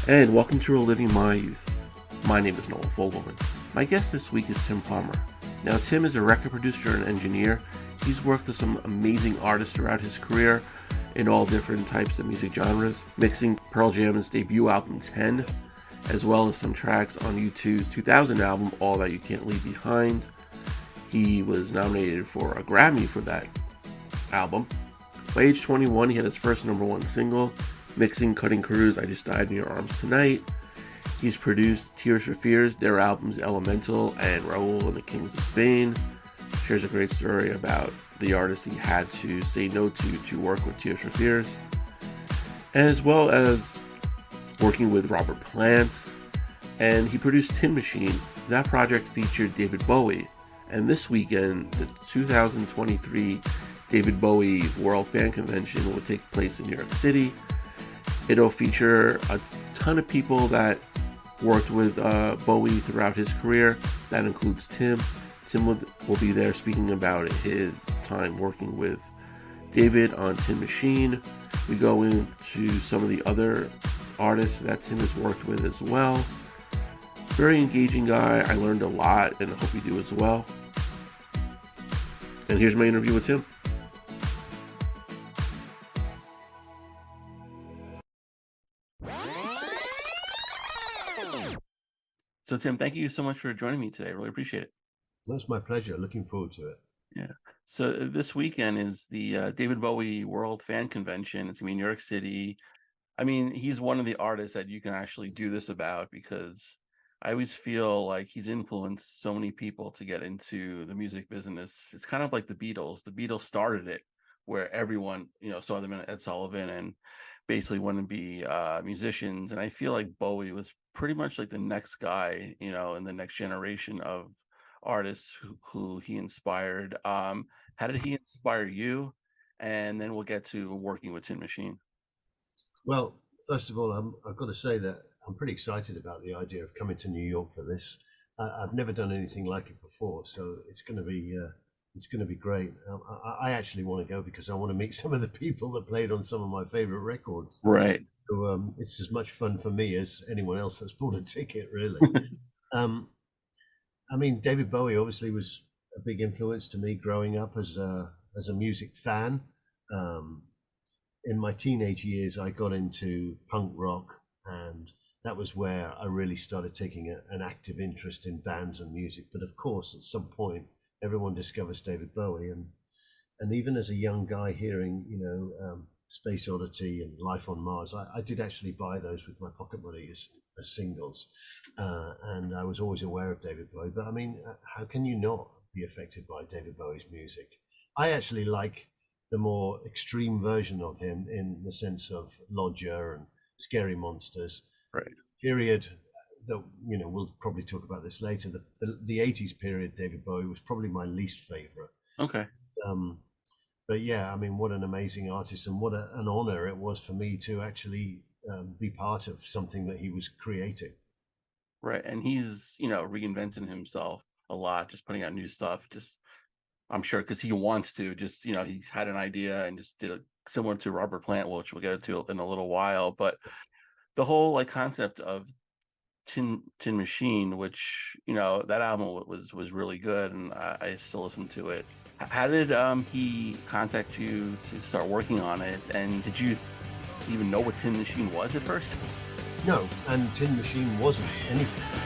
And welcome to Reliving My Youth. My name is Noel Fogelman. My guest this week is Tim Palmer. Now, Tim is a record producer and engineer. He's worked with some amazing artists throughout his career in all different types of music genres, mixing Pearl Jam's debut album 10, as well as some tracks on U2's 2000 album, All That You Can't Leave Behind. He was nominated for a Grammy for that album. By age 21, he had his first number one single, mixing Cutting Crew's I Just Died in Your Arms Tonight. He's produced Tears for Fears, their albums Elemental and Raúl and the Kings of Spain. Shares a great story about the artist he had to say no to work with Tears for Fears, as well as working with Robert Plant. And he produced Tin Machine. That project featured David Bowie. And this weekend, the 2023 David Bowie World Fan Convention will take place in New York City. It'll feature a ton of people that worked with Bowie throughout his career. That includes Tim. Tim will be there speaking about his time working with David on Tin Machine. We go into some of the other artists that Tim has worked with as well. Very engaging guy. I learned a lot, and I hope you do as well. And here's my interview with Tim. So, Tim, thank you so much for joining me today. I really appreciate it. That's my pleasure. Looking forward to it. Yeah. So this weekend is the David Bowie World Fan Convention. It's going to be in New York City. I mean, he's one of the artists that you can actually do this about, because I always feel like he's influenced so many people to get into the music business. It's kind of like the Beatles. The Beatles started it, where everyone, saw them in Ed Sullivan and basically wanted to be musicians. And I feel like Bowie was pretty much like the next guy, in the next generation of artists who he inspired. How did he inspire you? And then we'll get to working with Tin Machine. Well, first of all, I've got to say that I'm pretty excited about the idea of coming to New York for this. I've never done anything like it before, so it's going to be great. I actually want to go because I want to meet some of the people that played on some of my favorite records. Right. So it's as much fun for me as anyone else that's bought a ticket, really. I mean, David Bowie obviously was a big influence to me growing up as a music fan. In my teenage years, I got into punk rock, and that was where I really started taking an active interest in bands and music. But of course, at some point, everyone discovers David Bowie, and even as a young guy hearing, Space Oddity and Life on Mars, I did actually buy those with my pocket money as singles, and I was always aware of David Bowie. But I mean, how can you not be affected by David Bowie's music? I actually like the more extreme version of him, in the sense of Lodger and Scary Monsters. Right. Period. That, we'll probably talk about this later. The 80s period, David Bowie was probably my least favorite. Okay. But yeah, I mean, what an amazing artist, and what an honor it was for me to actually be part of something that he was creating. Right. And he's, reinventing himself a lot, just putting out new stuff. Just, I'm sure, because he wants to. Just, he had an idea and just did it similar to Robert Plant, which we'll get into in a little while. But the whole concept of Tin Machine, which that album was really good, and I still listen to it. How did he contact you to start working on it? And did you even know what Tin Machine was at first? No, and Tin Machine wasn't anything.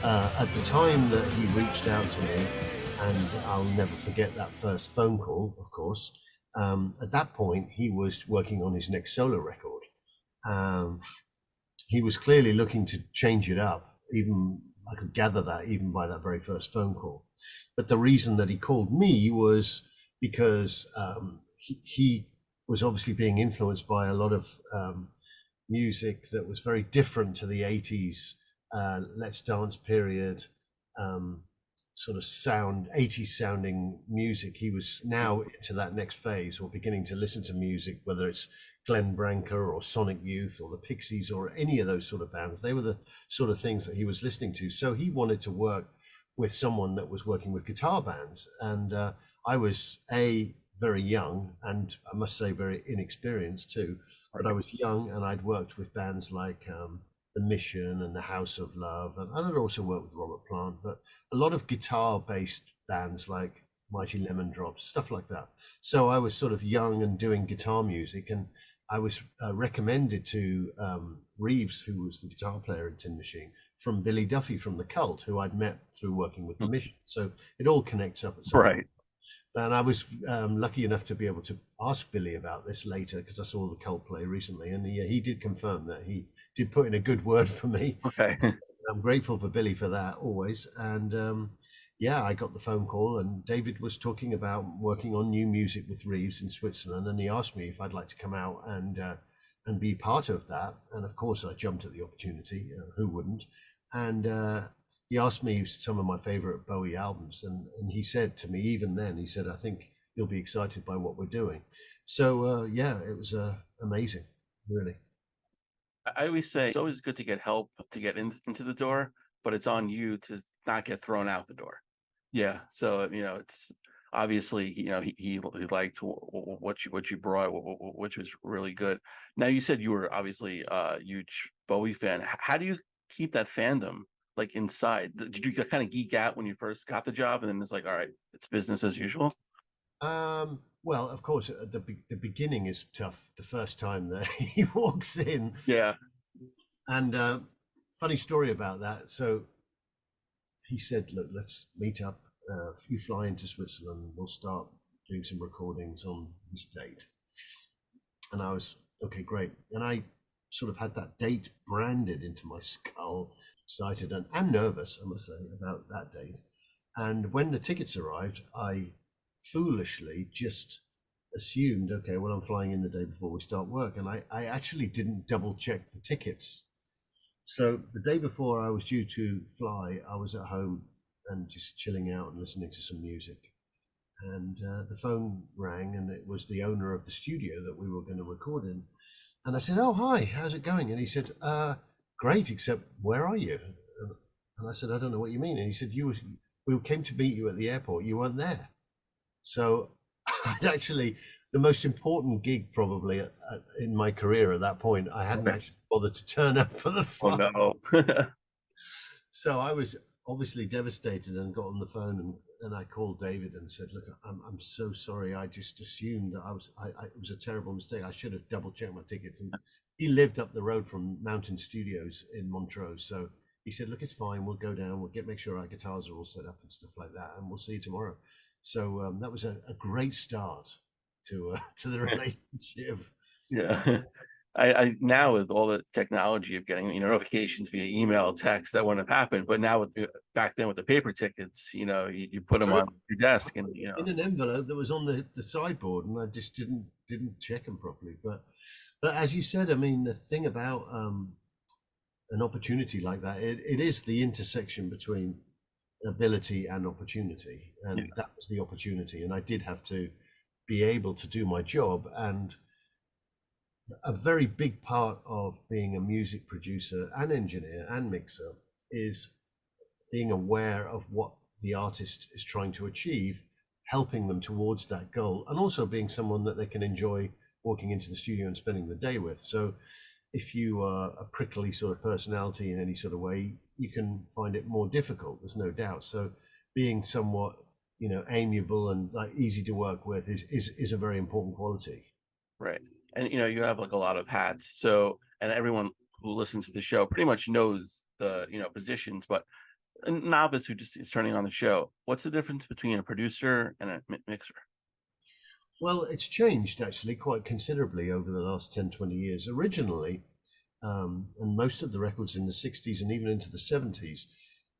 At the time that he reached out to me, and I'll never forget that first phone call, of course. At that point, he was working on his next solo record. Um, he was clearly looking to change it up. Even I could gather that even by that very first phone call. But the reason that he called me was because he was obviously being influenced by a lot of music that was very different to the 80s Let's Dance period, um, sort of 80s sounding music. He was now into that next phase, or beginning to listen to music, whether it's Glenn Branca or Sonic Youth or the Pixies or any of those sort of bands. They were the sort of things that he was listening to. So he wanted to work with someone that was working with guitar bands. And I was very young, and I must say very inexperienced too. But I was young, and I'd worked with bands like The Mission and the House of Love, and I'd also worked with Robert Plant. But a lot of guitar-based bands like Mighty Lemon Drops, stuff like that. So I was sort of young and doing guitar music, and I was recommended to Reeves, who was the guitar player in Tin Machine, from Billy Duffy from The Cult, who I'd met through working with The Mission. So it all connects up at some point. Right. And I was lucky enough to be able to ask Billy about this later, because I saw The Cult play recently, and he did confirm that he did put in a good word for me. Okay. I'm grateful for Billy for that always. And yeah, I got the phone call, and David was talking about working on new music with Reeves in Switzerland, and he asked me if I'd like to come out and be part of that. And of course, I jumped at the opportunity. Who wouldn't? And he asked me some of my favorite Bowie albums, and he said to me, even then, he said, "I think you'll be excited by what we're doing." So yeah, it was amazing, really. I always say it's always good to get help to get into the door, but it's on you to not get thrown out the door. Yeah. So, it's obviously, he liked what you brought, which was really good. Now, you said you were obviously a huge Bowie fan. How do you keep that fandom like inside? Did you kind of geek out when you first got the job, and then it's like, all right, it's business as usual? Well, of course, the beginning is tough. The first time that he walks in, Yeah. and funny story about that. So he said, "Look, let's meet up. You fly into Switzerland. We'll start doing some recordings on this date." And I was, okay, great. And I sort of had that date branded into my skull, excited and nervous, I must say, about that date. And when the tickets arrived, I foolishly just assumed, okay, well, I'm flying in the day before we start work. And I actually didn't double check the tickets. So the day before I was due to fly, I was at home and just chilling out and listening to some music. And the phone rang, and it was the owner of the studio that we were going to record in. And I said, "Oh, hi, how's it going?" And he said, "Great, except where are you?" And I said, "I don't know what you mean." And he said, "We came to meet you at the airport. You weren't there." So I'd actually, the most important gig probably in my career at that point, I hadn't Okay. actually bothered to turn up for the Oh flight. no. So I was obviously devastated, and got on the phone, and I called David and said, "Look, I'm so sorry. I just assumed that it was a terrible mistake. I should have double checked my tickets." And he lived up the road from Mountain Studios in Montreux. So he said, "Look, it's fine. We'll go down. We'll make sure our guitars are all set up and stuff like that, and we'll see you tomorrow." So that was a great start to the relationship. Yeah. I now, with all the technology of getting, notifications via email, text, that wouldn't have happened. But now, back then with the paper tickets, you put them True. on your desk, and In an envelope that was on the sideboard, and I just didn't check them properly. But as you said, I mean, the thing about an opportunity like that, it is the intersection between ability and opportunity, and yeah, that was the opportunity. And I did have to be able to do my job. And a very big part of being a music producer and engineer and mixer is being aware of what the artist is trying to achieve, helping them towards that goal, and also being someone that they can enjoy walking into the studio and spending the day with. So if you are a prickly sort of personality in any sort of way, you can find it more difficult, there's no doubt. So being somewhat, amiable and like easy to work with is a very important quality. right. And you have like a lot of hats. So, and everyone who listens to the show pretty much knows the positions. But a novice who just is turning on the show, what's the difference between a producer and a mixer? Well, it's changed actually quite considerably over the last 10, 20 years. Originally, and most of the records in the 60s and even into the 70s,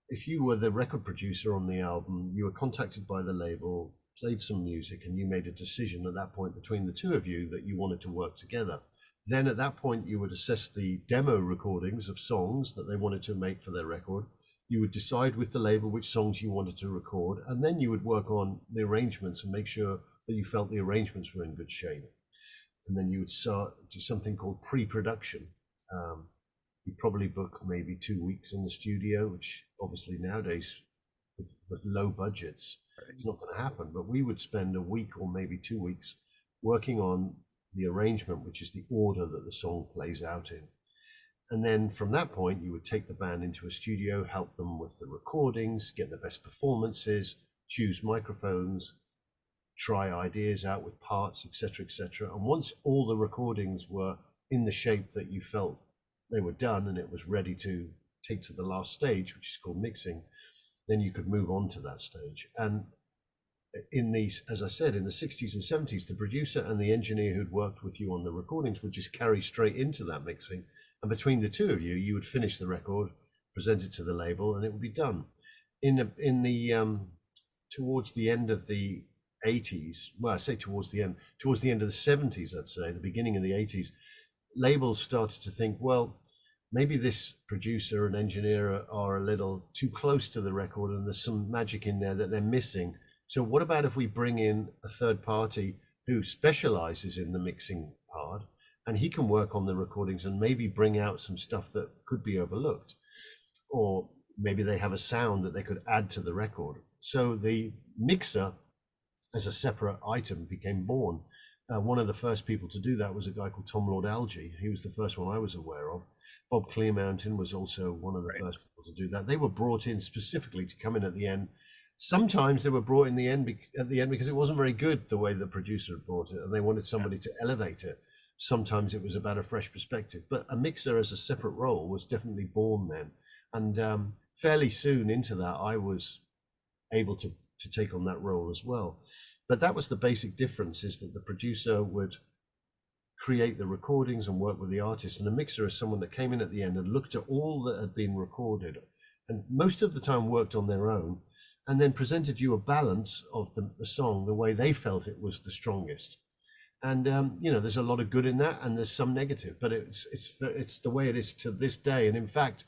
if you were the record producer on the album, you were contacted by the label, played some music, and you made a decision at that point between the two of you that you wanted to work together. Then at that point, you would assess the demo recordings of songs that they wanted to make for their record. You would decide with the label which songs you wanted to record, and then you would work on the arrangements and make sure that you felt the arrangements were in good shape. And then you would start do something called pre-production. You probably book maybe 2 weeks in the studio, which obviously nowadays with low budgets, it's not going to happen. But we would spend a week or maybe 2 weeks working on the arrangement, which is the order that the song plays out in. And then from that point, you would take the band into a studio, help them with the recordings, get the best performances, choose microphones, try ideas out with parts, etc., etc. And once all the recordings were in the shape that you felt they were done and it was ready to take to the last stage, which is called mixing, then you could move on to that stage. And in these, as I said, in the 60s and 70s, the producer and the engineer who'd worked with you on the recordings would just carry straight into that mixing. And between the two of you, you would finish the record, present it to the label, and it would be done. Towards the end of the 80s, well, I say towards the end of the 70s, I'd say, the beginning of the 80s, labels started to think, well, maybe this producer and engineer are a little too close to the record and there's some magic in there that they're missing. So what about if we bring in a third party who specializes in the mixing part, and he can work on the recordings and maybe bring out some stuff that could be overlooked, or maybe they have a sound that they could add to the record. So the mixer as a separate item became born. One of the first people to do that was a guy called Tom Lord Alge. He was the first one I was aware of. Bob Clearmountain was also one of the first people to do that. They were brought in specifically to come in at the end. Sometimes they were brought in at the end because it wasn't very good the way the producer had brought it, and they wanted somebody to elevate it. Sometimes it was about a fresh perspective, but a mixer as a separate role was definitely born then. And fairly soon into that, I was able to take on that role as well. But that was the basic difference, is that the producer would create the recordings and work with the artist, and a mixer is someone that came in at the end and looked at all that had been recorded, and most of the time worked on their own, and then presented you a balance of the song the way they felt it was the strongest. And there's a lot of good in that, and there's some negative, but it's the way it is to this day. And in fact,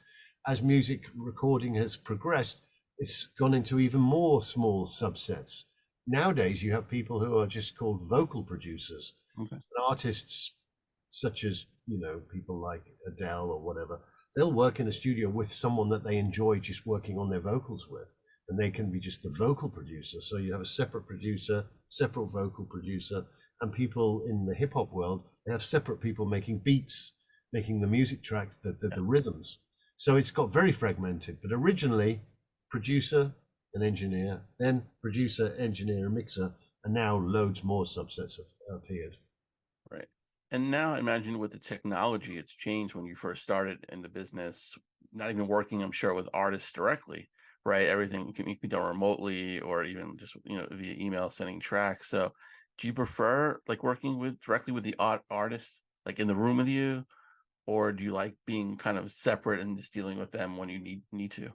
as music recording has progressed, it's gone into even more small subsets. Nowadays, you have people who are just called vocal producers. Okay. Artists such as, people like Adele or whatever, they'll work in a studio with someone that they enjoy just working on their vocals with, and they can be just the vocal producer. So you have a separate producer, separate vocal producer, and people in the hip hop world, they have separate people making beats, making the music tracks, the rhythms. So it's got very fragmented, but originally producer and engineer, then producer, engineer, and mixer, and now loads more subsets have appeared. Right. And now imagine with the technology, it's changed when you first started in the business, not even working, I'm sure, with artists directly, right? Everything can be done remotely or even just, via email sending tracks. So do you prefer like working directly with the artist, like in the room with you, or do you like being kind of separate and just dealing with them when you need to?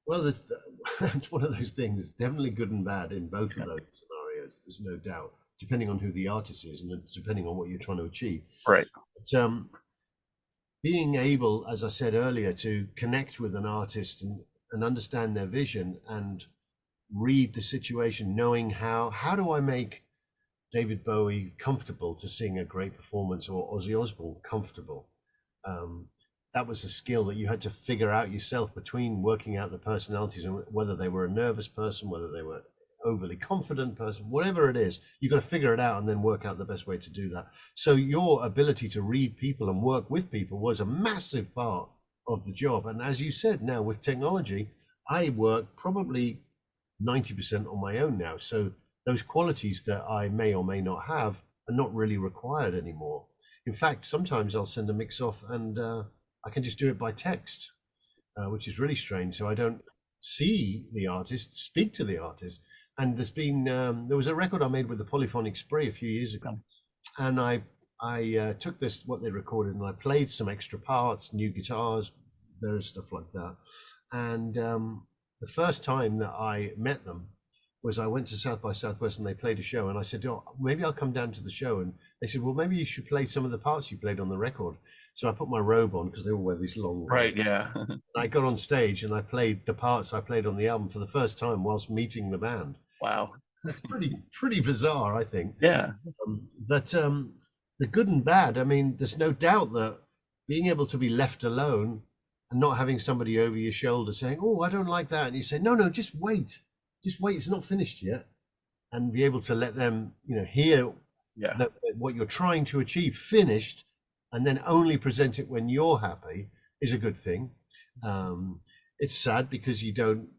Well, it's one of those things. It's definitely good and bad in both of those scenarios. There's no doubt, depending on who the artist is and depending on what you're trying to achieve. Right. But being able, as I said earlier, to connect with an artist and understand their vision and read the situation, knowing how do I make David Bowie comfortable to sing a great performance, or Ozzy Osbourne comfortable. That was a skill that you had to figure out yourself between working out the personalities and whether they were a nervous person, whether they were overly confident person, whatever it is, you've got to figure it out and then work out the best way to do that. So your ability to read people and work with people was a massive part of the job. And as you said, now with technology, I work probably 90% on my own now. So those qualities that I may or may not have are not really required anymore. In fact, sometimes I'll send a mix off and I can just do it by text, which is really strange. So I don't see the artist, speak to the artist. And there was a record I made with the Polyphonic Spree a few years ago, and I took this what they recorded and I played some extra parts, new guitars, various stuff like that. And the first time that I met them was I went to South by Southwest and they played a show, and I said, "Oh, maybe I'll come down to the show." And they said, "Well, maybe you should play some of the parts you played on the record." So I put my robe on because they all wear these long robes. Right. Yeah. I got on stage and I played the parts I played on the album for the first time whilst meeting the band. Wow. That's pretty bizarre, I think. Yeah. But the good and bad, I mean, there's no doubt that being able to be left alone and not having somebody over your shoulder saying, "Oh, I don't like that," and you say, "No, no, just wait, it's not finished yet," and be able to let them, hear Yeah. that what you're trying to achieve finished, and then only present it when you're happy is a good thing. It's sad because you don't.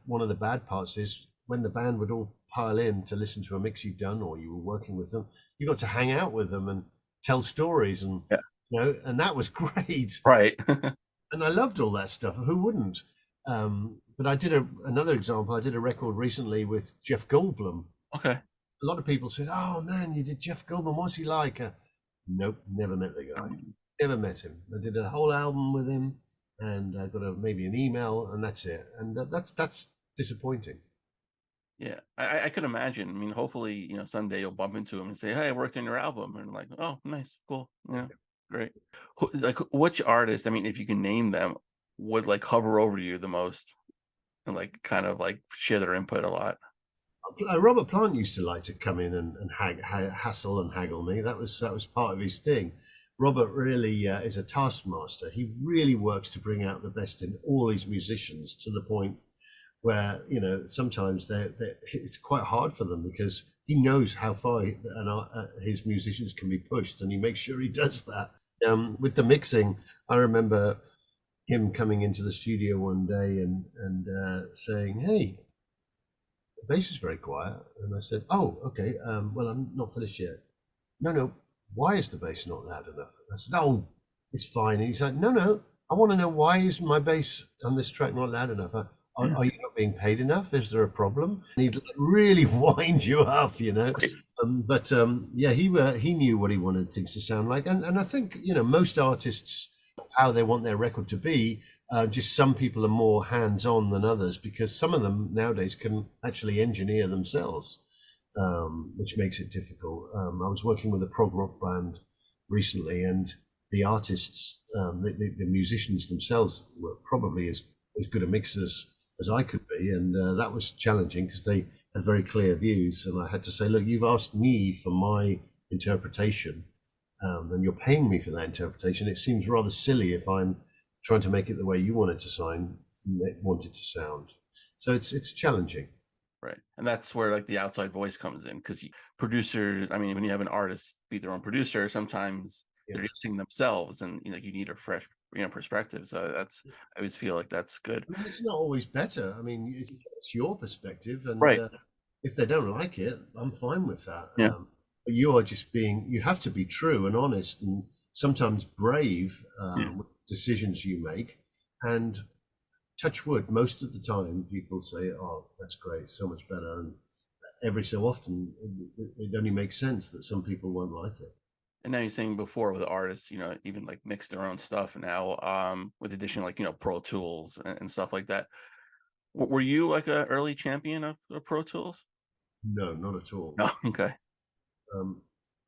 One of the bad parts is when the band would all pile in to listen to a mix you've done or you were working with them. You got to hang out with them and tell stories, and Yeah. and that was great. Right. And I loved all that stuff. Who wouldn't? But I did another example. I did a record recently with Jeff Goldblum. Okay. A lot of people said, "Oh man, you did Jeff Goldblum. What's he like?" Nope, never met the guy. Never met him. I did a whole album with him, and I got maybe an email, and that's it. And that's disappointing. Yeah, I could imagine. I mean, hopefully, someday you'll bump into him and say, "Hey, I worked on your album," and like, "Oh, nice, cool, yeah, great." Like, which artist? I mean, if you can name them, would like hover over you the most, and like kind of like share their input a lot? Robert Plant used to like to come in and hassle and haggle me. That was part of his thing. Robert really is a taskmaster. He really works to bring out the best in all these musicians to the point where sometimes it's quite hard for them because he knows how far his musicians can be pushed, and he makes sure he does that. With the mixing, I remember him coming into the studio one day and saying, "Hey, the bass is very quiet." And I said, "Oh, okay. Well, I'm not finished yet." "No, no. Why is the bass not loud enough?" I said, "Oh, it's fine." And he's like, "No, no. I want to know, why is my bass on this track not loud enough? Are you not being paid enough? Is there a problem?" And he'd really wind you up, yeah, he knew what he wanted things to sound like, and I think most artists, how they want their record to be. Just some people are more hands-on than others because some of them nowadays can actually engineer themselves, which makes it difficult. I was working with a prog rock band recently, and the artists, the musicians themselves, were probably as good a mixers as I could be, and that was challenging because they had very clear views, and I had to say, "Look, you've asked me for my interpretation, and you're paying me for that interpretation. It seems rather silly if I'm trying to make it the way you want it to sound." So it's challenging. Right, and that's where like the outside voice comes in, because producers. I mean, when you have an artist be their own producer, sometimes they're just singing themselves, and you need a fresh perspective. So I always feel like that's good. I mean, it's not always better. I mean, it's your perspective, and Right. if they don't like it, I'm fine with that. Yeah. But you have to be true and honest, and sometimes brave with decisions you make. And touch wood, most of the time people say, "Oh, that's great, so much better." And every so often, it only makes sense that some people won't like it. And now you're saying before with artists, even like mix their own stuff now, with addition like Pro Tools and stuff like that. Were you like an early champion of Pro Tools? No, not at all. No. Okay.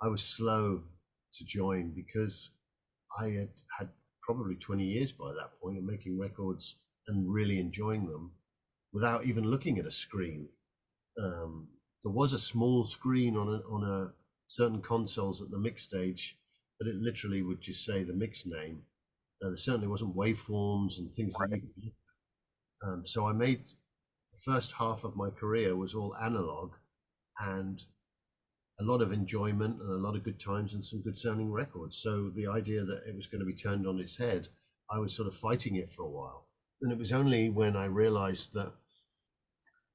I was slow to join because I had probably 20 years by that point of making records and really enjoying them without even looking at a screen. There was a small screen on a certain consoles at the mix stage, but it literally would just say the mix name. There certainly wasn't waveforms and things that you could. So I made the first half of my career was all analog, and a lot of enjoyment and a lot of good times and some good sounding records. So the idea that it was going to be turned on its head, I was sort of fighting it for a while. And it was only when I realized that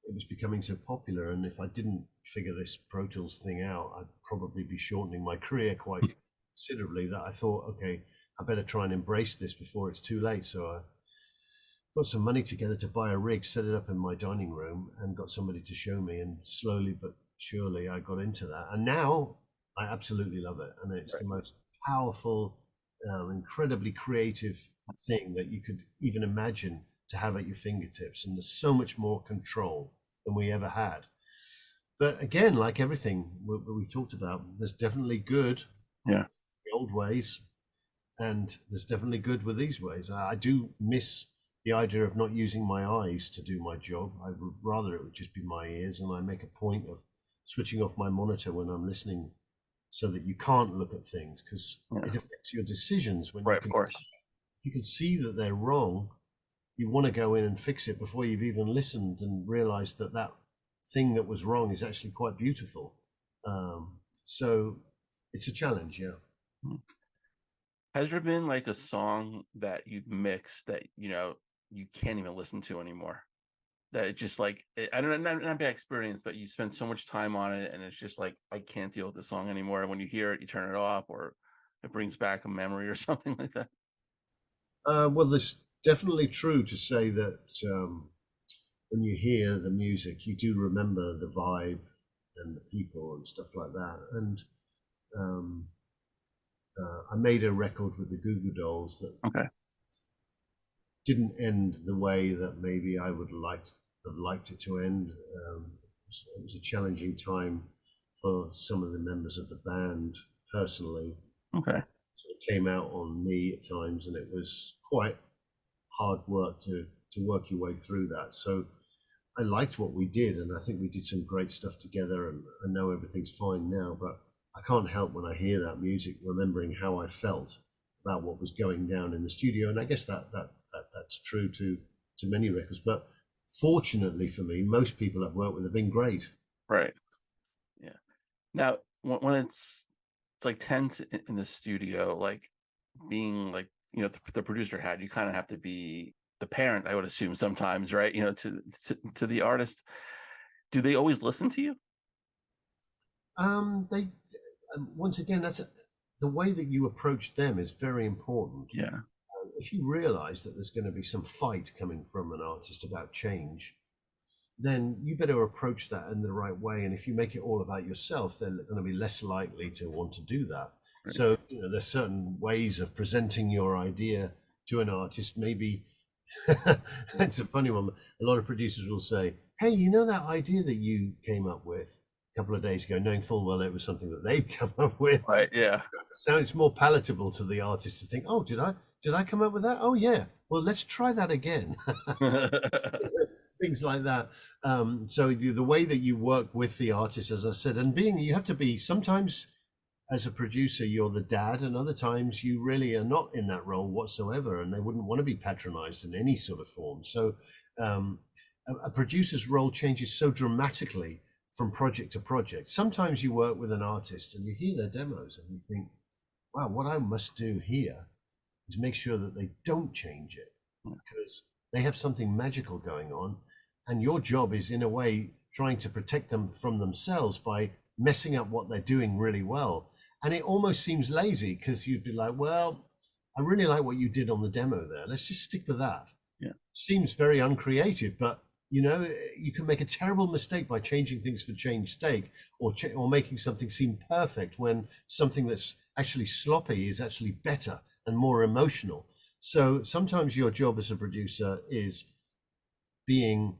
it was becoming so popular, and if I didn't figure this Pro Tools thing out, I'd probably be shortening my career quite considerably, that I thought, okay, I better try and embrace this before it's too late. So got some money together to buy a rig, set it up in my dining room, and got somebody to show me. And slowly but surely, I got into that. And now I absolutely love it. And it's Right. the most powerful, incredibly creative thing that you could even imagine to have at your fingertips. And there's so much more control than we ever had. But again, like everything we've talked about, there's definitely good, Yeah. the old ways, and there's definitely good with these ways. I do miss the idea of not using my eyes to do my job. I would rather it would just be my ears, and I make a point of switching off my monitor when I'm listening, so that you can't look at things because Yeah. it affects your decisions. When Right. Of course. you can see that they're wrong, you want to go in and fix it before you've even listened and realized that that thing that was wrong is actually quite beautiful. So it's a challenge, yeah. Hmm. Has there been like a song that you've mixed that you can't even listen to anymore? That it just like I don't know, not bad experience, but you spend so much time on it, and it's just like I can't deal with the song anymore. And when you hear it, you turn it off, or it brings back a memory or something like that. Well, there's definitely true to say that when you hear the music, you do remember the vibe and the people and stuff like that. And um, I made a record with the Goo Goo Dolls that Okay. didn't end the way that maybe I would have liked it to end. It was a challenging time for some of the members of the band personally. Okay. So it came out on me at times, and it was quite hard work to work your way through that. So I liked what we did, and I think we did some great stuff together. And I know everything's fine now, but I can't help when I hear that music remembering how I felt about what was going down in the studio. And I guess that's true to many records. But fortunately for me, most people I've worked with have been great. Right. Yeah. Now, when it's like tense in the studio, like being like the producer had, you kind of have to be the parent, I would assume sometimes, right? To the artist. Do they always listen to you? They once again, the way that you approach them is very important. Yeah. If you realize that there's going to be some fight coming from an artist about change, then you better approach that in the right way. And if you make it all about yourself, they're going to be less likely to want to do that. Right. So, there's certain ways of presenting your idea to an artist. Maybe it's a funny one. A lot of producers will say, "Hey, that idea that you came up with a couple of days ago," knowing full well it was something that they'd come up with. Right. Yeah. So it's more palatable to the artist to think, "Oh, did I come up with that? Oh, yeah. Well, let's try that again." Things like that. So the way that you work with the artist, as I said, and you have to be sometimes as a producer, you're the dad, and other times you really are not in that role whatsoever, and they wouldn't want to be patronized in any sort of form. So um, a producer's role changes so dramatically from project to project. Sometimes you work with an artist and you hear their demos and you think, wow, what I must do here is make sure that they don't change it, because they have something magical going on. And your job is, in a way, trying to protect them from themselves by messing up what they're doing really well. And it almost seems lazy, because you'd be like, well, I really like what you did on the demo there. Let's just stick with that. Yeah. Seems very uncreative, but you can make a terrible mistake by changing things for change sake, or making something seem perfect when something that's actually sloppy is actually better and more emotional. So sometimes your job as a producer is being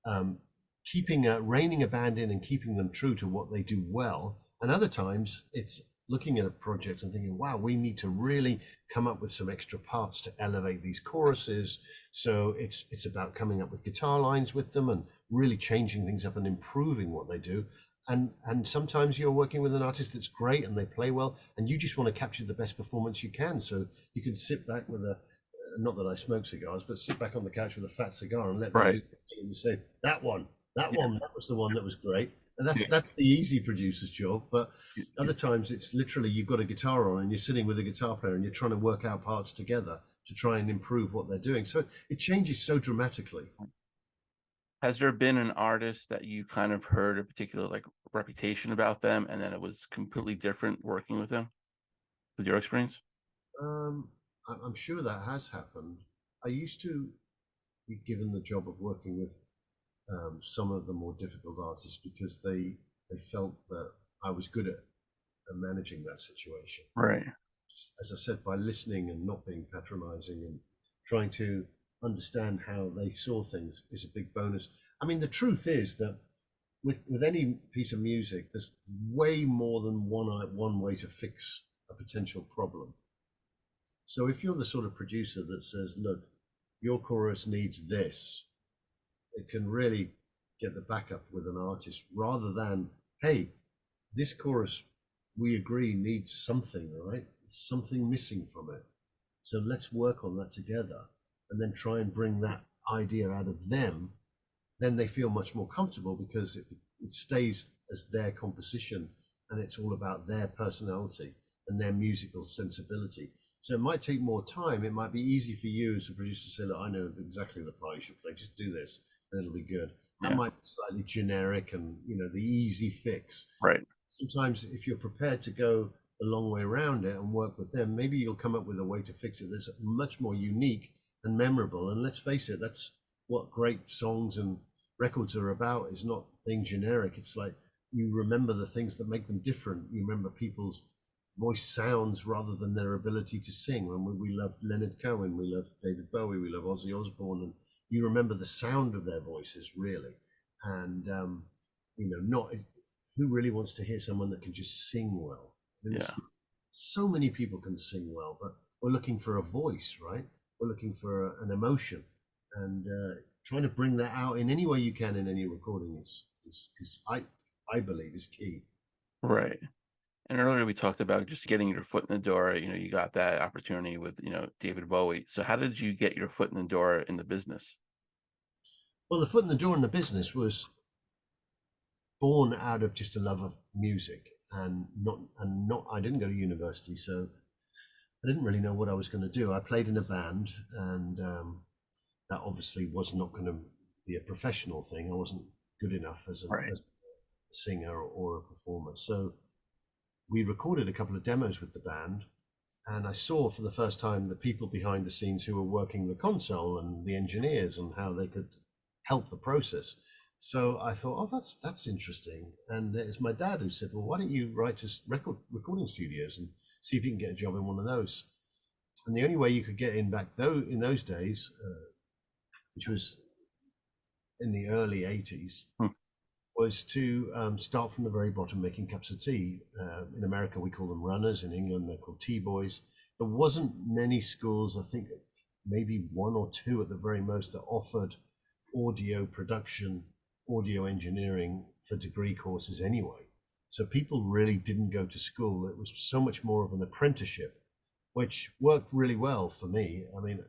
reining a band in and keeping them true to what they do well, and other times it's looking at a project and thinking, wow, we need to really come up with some extra parts to elevate these choruses. So it's about coming up with guitar lines with them and really changing things up and improving what they do. And sometimes you're working with an artist that's great and they play well, and you just want to capture the best performance you can. So you can sit back with not that I smoke cigars, but sit back on the couch with a fat cigar and let them Right. do the thing, and you say, that one, that Yeah. one, that was the one that was great. And Yeah. that's the easy producer's job. But Yeah. other times it's literally you've got a guitar on and you're sitting with a guitar player and you're trying to work out parts together to try and improve what they're doing. So it changes so dramatically. Has there been an artist that you kind of heard a particular like reputation about them, and then it was completely different working with them, with your experience? I'm sure that has happened. I used to given the job of working with some of the more difficult artists because they felt that I was good at managing that situation. Right. As I said, by listening and not being patronizing and trying to understand how they saw things is a big bonus. I mean, the truth is that with any piece of music, there's way more than one way to fix a potential problem. So if you're the sort of producer that says, look, your chorus needs this, it can really get the backup with an artist rather than, hey, this chorus we agree needs something, right? It's something missing from it. So let's work on that together and then try and bring that idea out of them. Then they feel much more comfortable because it stays as their composition and it's all about their personality and their musical sensibility. So it might take more time. It might be easy for you as a producer to say, look, I know exactly the part you should play. Just do this and it'll be good. That Yeah. might be slightly generic and, the easy fix. Right. Sometimes if you're prepared to go a long way around it and work with them, maybe you'll come up with a way to fix it that's much more unique and memorable. And let's face it, that's what great songs and records are about, is not being generic. It's like you remember the things that make them different. You remember people's voice sounds rather than their ability to sing. When we love Leonard Cohen, we love David Bowie, we love Ozzy Osbourne, and you remember the sound of their voices really. And not who really wants to hear someone that can just sing well? I mean, Yeah. so many people can sing well, but we're looking for a voice, right? We're looking for an emotion, and trying to bring that out in any way you can in any recording is I believe is key. Right. And earlier we talked about just getting your foot in the door. You got that opportunity with, David Bowie. So how did you get your foot in the door in the business? Well, the foot in the door in the business was born out of just a love of music and not I didn't go to university, so I didn't really know what I was going to do. I played in a band, and that obviously was not going to be a professional thing. I wasn't good enough as Right. a singer or a performer. So we recorded a couple of demos with the band, and I saw for the first time the people behind the scenes who were working the console and the engineers and how they could help the process. So I thought, oh, that's interesting. And it was my dad who said, well, why don't you write to recording studios and see if you can get a job in one of those? And the only way you could get in back though in those days, which was in the early 80s, Hmm. was to start from the very bottom making cups of tea. In America, we call them runners. In England, they're called tea boys. There wasn't many schools, I think maybe one or two at the very most, that offered audio production, audio engineering for degree courses anyway. So people really didn't go to school. It was so much more of an apprenticeship, which worked really well for me. I mean,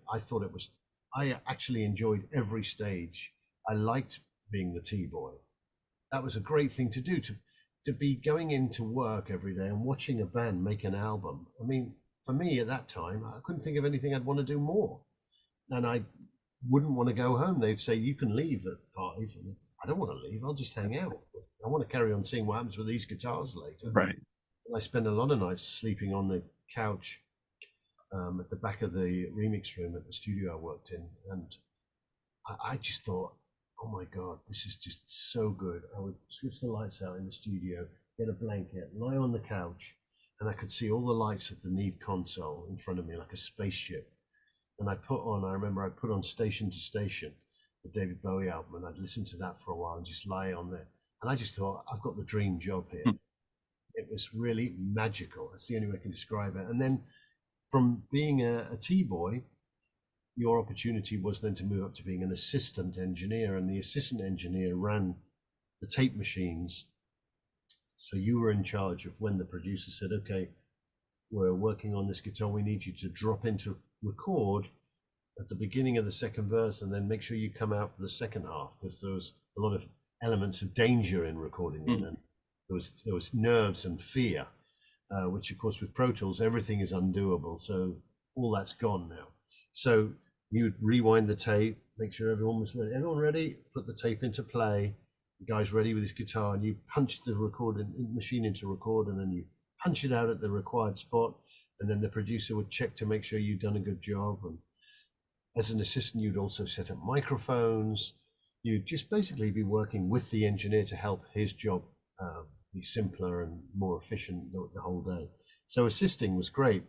I actually enjoyed every stage. I liked being the tea boy. That was a great thing to do, to be going into work every day and watching a band make an album. I mean, for me at that time, I couldn't think of anything I'd want to do more. And I wouldn't want to go home. They'd say, you can leave at 5. And I don't want to leave. I'll just hang out. I want to carry on seeing what happens with these guitars later. Right. And I spent a lot of nights sleeping on the couch at the back of the remix room at the studio I worked in. And I just thought, oh my God, this is just so good. I would switch the lights out in the studio, get a blanket, lie on the couch, and I could see all the lights of the Neve console in front of me like a spaceship. And I remember I put on Station to Station, the David Bowie album, and I'd listen to that for a while and just lie on there. And I just thought, I've got the dream job here. Hmm. It was really magical. That's the only way I can describe it. And then from being a T-boy, your opportunity was then to move up to being an assistant engineer, and the assistant engineer ran the tape machines. So you were in charge of when the producer said, okay, we're working on this guitar, we need you to drop into record at the beginning of the second verse and then make sure you come out for the second half, because there was a lot of elements of danger in recording then, and there was nerves and fear, which of course with Pro Tools everything is undoable, so all that's gone now. So you'd rewind the tape, make sure everyone was ready. Everyone ready? Put the tape into play. The guy's ready with his guitar, and you punch the recording machine into record, and then you punch it out at the required spot, and then the producer would check to make sure you'd done a good job. And as an assistant, you'd also set up microphones. You'd just basically be working with the engineer to help his job be simpler and more efficient the whole day. So assisting was great.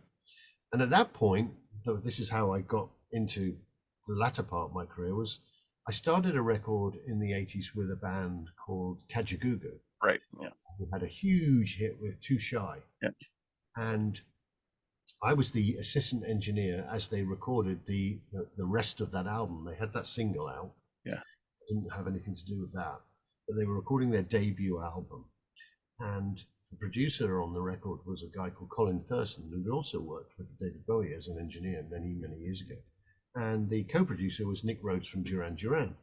And at that point, though, this is how I got into the latter part of my career, was I started a record in the 80s with a band called Kajagoogoo. Right. Yeah. We had a huge hit with Too Shy. Yeah. And I was the assistant engineer as they recorded the rest of that album. They had that single out. Yeah. Didn't have anything to do with that, but they were recording their debut album. And the producer on the record was a guy called Colin Thurston, who had also worked with David Bowie as an engineer many, many years ago. And the co-producer was Nick Rhodes from Duran Duran.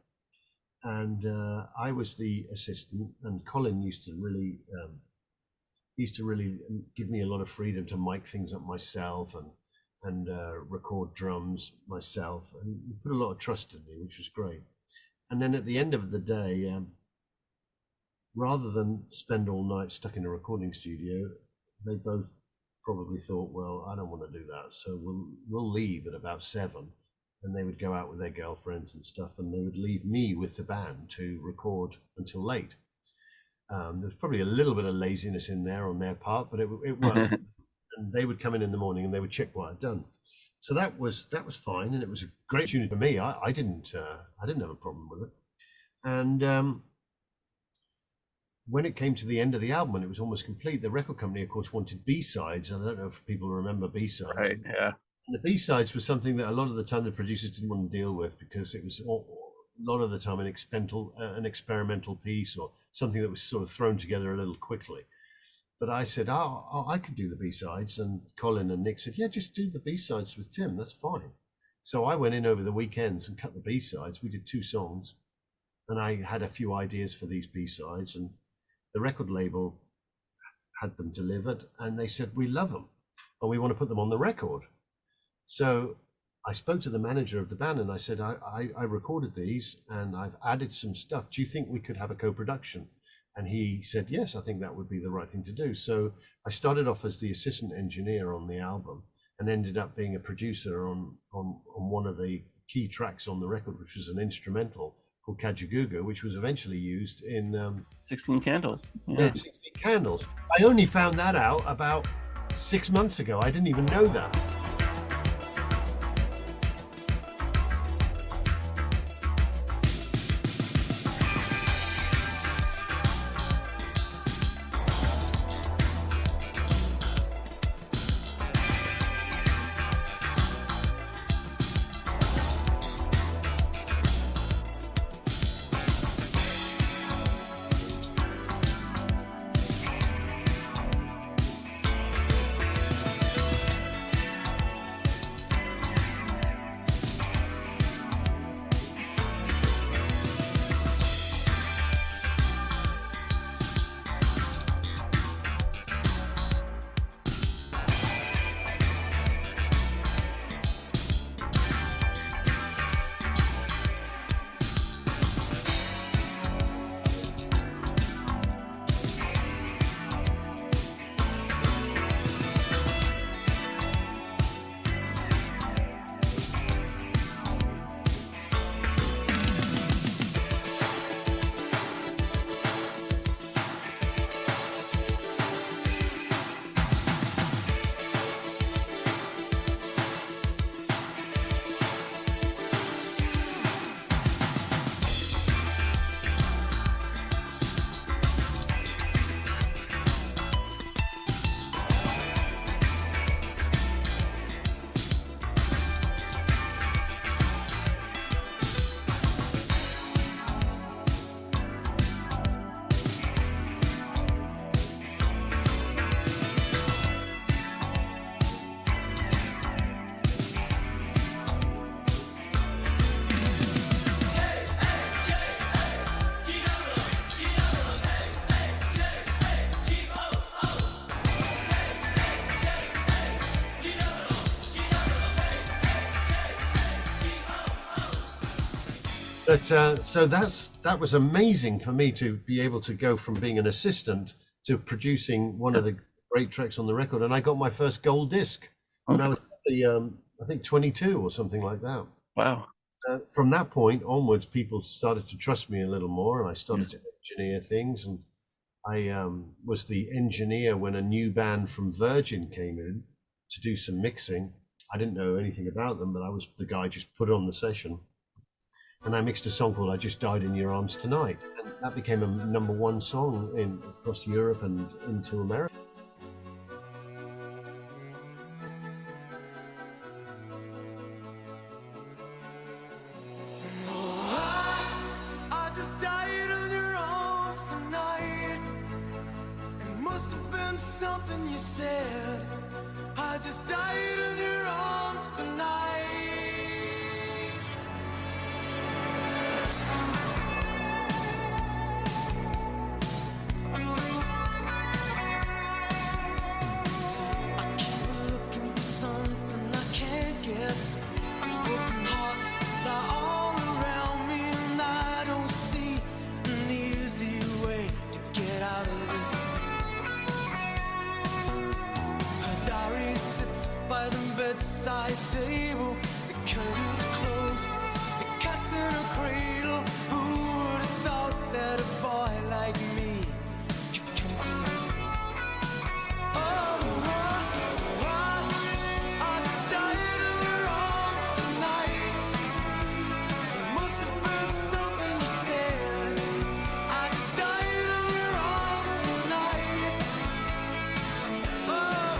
And I was the assistant, and Colin used to really give me a lot of freedom to mic things up myself and record drums myself, and put a lot of trust in me, which was great. And then at the end of the day, rather than spend all night stuck in a recording studio, they both probably thought, well, I don't want to do that, so we'll leave at about 7. And they would go out with their girlfriends and stuff, and they would leave me with the band to record until late. There's probably a little bit of laziness in there on their part, but it worked. And they would come in the morning and they would check what I'd done. So that was fine, and it was a great opportunity for me. I didn't have a problem with it. And when it came to the end of the album and it was almost complete, the record company, of course, wanted B-sides. I don't know if people remember B-sides. Right. Yeah. And the B-sides was something that a lot of the time the producers didn't want to deal with, because it was a lot of the time an experimental piece or something that was sort of thrown together a little quickly. But I said, I could do the B-sides. And Colin and Nick said, yeah, just do the B-sides with Tim. That's fine. So I went in over the weekends and cut the B-sides. We did 2 songs. And I had a few ideas for these B-sides. And the record label had them delivered. And they said, we love them. And we want to put them on the record. So I spoke to the manager of the band and I said, I recorded these and I've added some stuff. Do you think we could have a co-production? And he said, yes, I think that would be the right thing to do. So I started off as the assistant engineer on the album and ended up being a producer on one of the key tracks on the record, which was an instrumental called Kajagoogoo, which was eventually used in 16 Candles. Yeah. 16 Candles. I only found that out about 6 months ago. I didn't even know that. But so that was amazing for me to be able to go from being an assistant to producing one of the great tracks on the record, and I got my first gold disc when I was I think 22 or something like that. Wow. From that point onwards, people started to trust me a little more, and I Yeah. started to engineer things. And I was the engineer when a new band from Virgin came in to do some mixing. I didn't know anything about them, but I was the guy just put on the session. And I mixed a song called "I Just Died in Your Arms Tonight," and that became a number one song in across Europe and into America. I just died in your arms tonight. It must have been something you said. I just died in your arms tonight. I keep looking for something I can't get. Broken hearts lie all around me, and I don't see an easy way to get out of this. Her diary sits by the bedside table. The curtains closed, the cat's in a cradle. Who would have thought that a boy like me could come to this? Oh, I just died in your arms tonight. It must have been something you said. I just died in your arms tonight. Oh,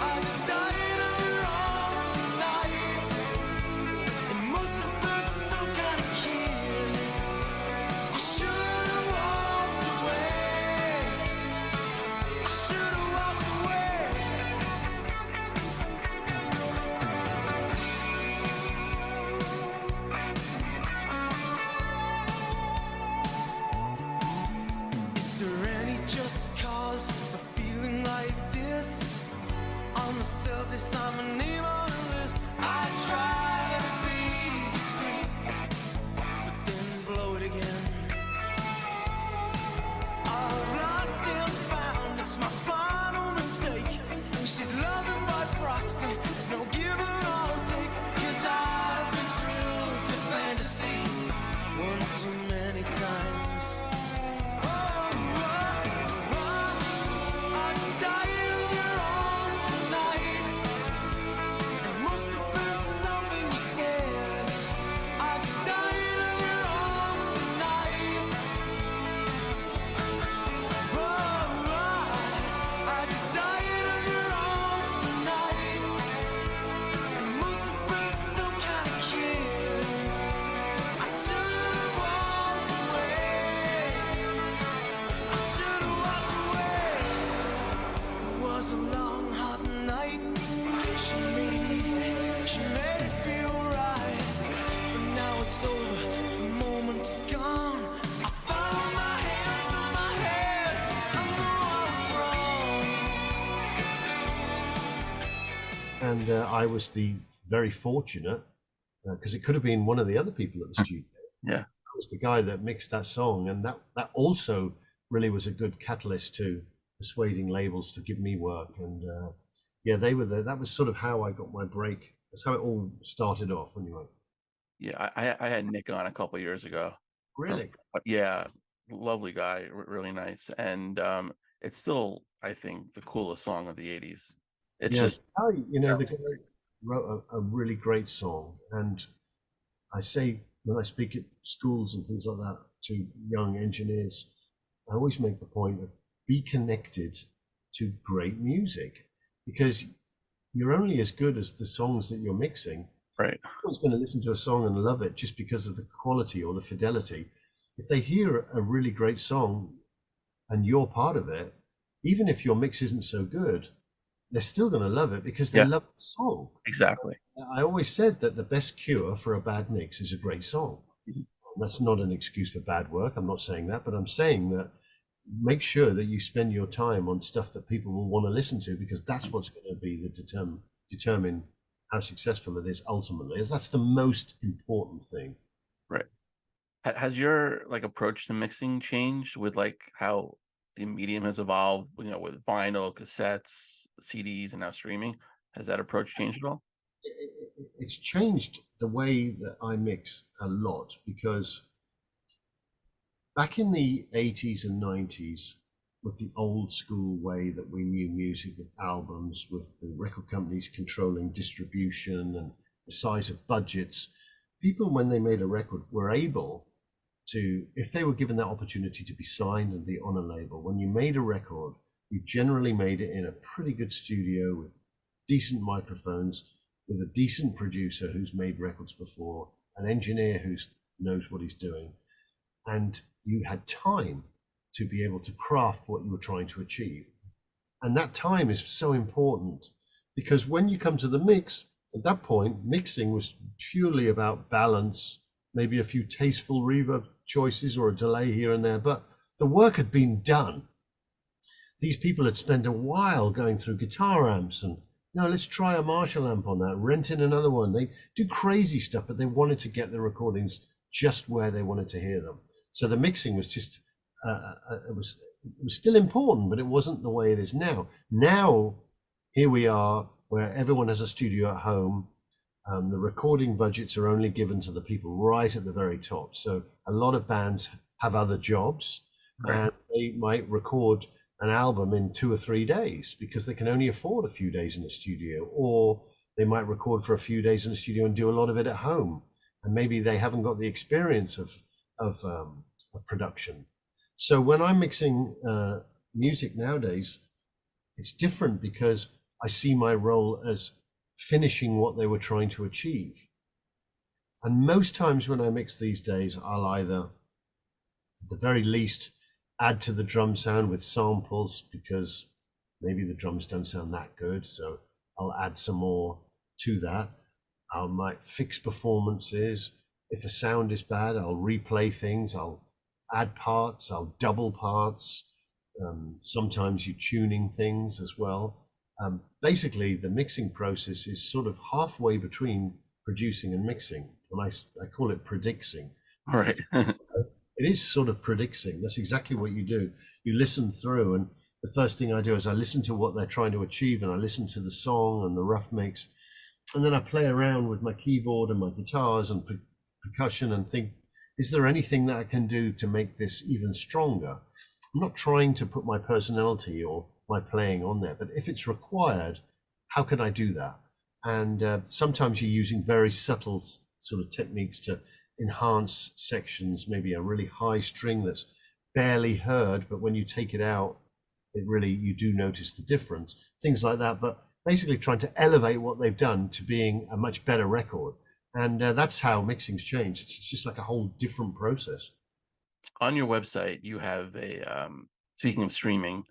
I just died in your arms tonight. It must have been some kind of kiss. I should have walked away. I should have walked away. Is there any just cause for feeling like this? On the surface, I'm a name on a list. I try to be discreet, but then blow it again. I've lost and found, it's my final mistake. And she's loving by proxy, no give and all take. 'Cause I've been thrilled to fantasy one too many times. I just died in your arms tonight. It must have been something you said. I just died in your arms tonight. I just died in your arms tonight. It must have been some kind of kiss. I should have walked away. I should have walked away. It was a long, hot night. She made it easy. She made it feel right. But now it's over. The moment's gone. I found my hands on my head. I know I was wrong. And I was the very fortunate because it could have been one of the other people at the studio. Yeah. I was the guy that mixed that song, and that also really was a good catalyst to persuading labels to give me work. And yeah, they were there. That was sort of how I got my break. That's how it all started off, anyway. Yeah. I had Nick on a couple years ago. Really? Yeah, lovely guy, really nice. And it's still, I think, the coolest song of the 80s. It's Yeah. just The guy wrote a really great song, and I say when I speak at schools and things like that to young engineers, I always make the point of be connected to great music, because you're only as good as the songs that you're mixing. right. No one's going to listen to a song and love it just because of the quality or the fidelity. If they hear a really great song and you're part of it, even if your mix isn't so good, they're still going to love it because they Yeah. love the song. Exactly. I always said that the best cure for a bad mix is a great song. Mhm. That's not an excuse for bad work. I'm not saying that, but I'm saying that make sure that you spend your time on stuff that people will want to listen to, because that's what's going to be the determine how successful it is ultimately. That's the most important thing. Right. Has your approach to mixing changed with how the medium has evolved, with vinyl, cassettes, CDs, and now streaming? Has that approach changed at all? it's changed the way that I mix a lot, because back in the 80s and 90s, with the old school way that we knew music, with albums, with the record companies controlling distribution and the size of budgets, people, when they made a record, were able to, if they were given that opportunity to be signed and be on a label, when you made a record, you generally made it in a pretty good studio with decent microphones, with a decent producer who's made records before, an engineer who knows what he's doing, and you had time to be able to craft what you were trying to achieve. And that time is so important, because when you come to the mix, at that point, mixing was purely about balance, maybe a few tasteful reverb choices or a delay here and there, but the work had been done. These people had spent a while going through guitar amps and, no, let's try a Marshall amp on that, rent in another one. They do crazy stuff, but they wanted to get the recordings just where they wanted to hear them. So the mixing was just, it was still important, but it wasn't the way it is now. Now, here we are, where everyone has a studio at home. The recording budgets are only given to the people right at the very top. So a lot of bands have other jobs, Right. and they might record an album in 2 or 3 days because they can only afford a few days in the studio, or they might record for a few days in the studio and do a lot of it at home. And maybe they haven't got the experience of production. So when I'm mixing music nowadays, it's different, because I see my role as finishing what they were trying to achieve. And most times when I mix these days, I'll either, at the very least, add to the drum sound with samples, because maybe the drums don't sound that good, so I'll add some more to that. I might fix performances. If a sound is bad, I'll replay things. I'll add parts. I'll double parts. Sometimes you're tuning things as well. Basically, the mixing process is sort of halfway between producing and mixing, and I call it predixing. All right. It is sort of predixing. That's exactly what you do. You listen through, and the first thing I do is I listen to what they're trying to achieve, and I listen to the song and the rough mix, and then I play around with my keyboard and my guitars and percussion and think, is there anything that I can do to make this even stronger? I'm not trying to put my personality or my playing on there, but if it's required, how can I do that? And sometimes you're using very subtle sort of techniques to enhance sections, maybe a really high string that's barely heard, but when you take it out, you do notice the difference, things like that. But basically trying to elevate what they've done to being a much better record. And that's how mixing's changed. It's just like a whole different process. On your website, you have a speaking of streaming,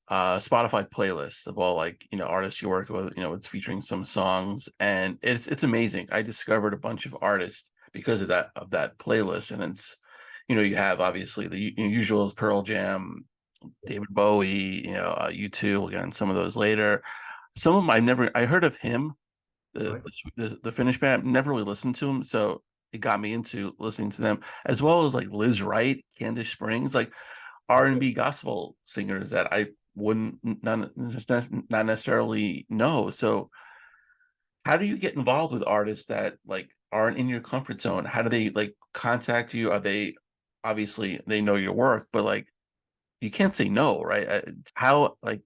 Spotify playlist of all, like, artists you worked with. It's featuring some songs, and it's amazing. I discovered a bunch of artists because of that playlist, and it's, you have obviously the usual Pearl Jam, David Bowie, U2, again, some of those later. Some of them I heard of him, Right. the Finnish band. Never really listened to him, so it got me into listening to them, as well as like Liz Wright, Candice Springs, like R&B gospel singers that I wouldn't not necessarily know. So how do you get involved with artists that like aren't in your comfort zone? How do they like contact you? Are they, obviously they know your work, but like you can't say no, right? How like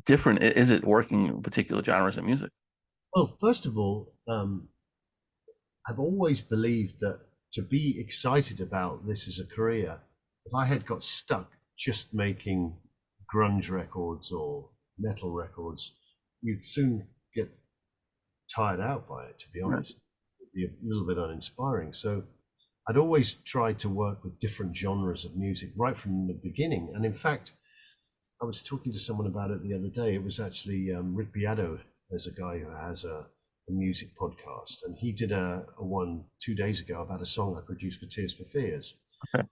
different is it working in particular genres of music? Well, first of all, I've always believed that to be excited about this as a career, if I had got stuck just making grunge records or metal records, you'd soon get tired out by it, to be Right. honest. It'd be a little bit uninspiring. So I'd always tried to work with different genres of music right from the beginning. And in fact, I was talking to someone about it the other day. It was actually Rick Beato. There's a guy who has a music podcast, and he did a one 2 days ago about a song I produced for Tears for Fears. Okay.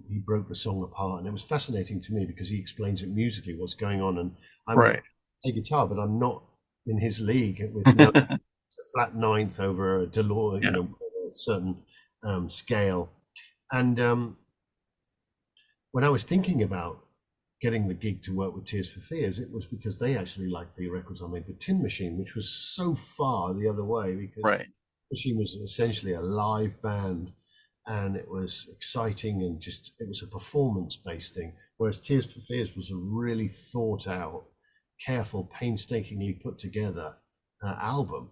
He broke the song apart, and it was fascinating to me because he explains it musically, what's going on. And I Right. play guitar, but I'm not in his league with no, it's a flat ninth over a Delore, Yeah. a certain scale. And when I was thinking about getting the gig to work with Tears for Fears, it was because they actually liked the records I made with Tin Machine, which was so far the other way, because Right. Machine was essentially a live band, and it was exciting and just it was a performance-based thing. Whereas Tears for Fears was a really thought out, careful, painstakingly put together album.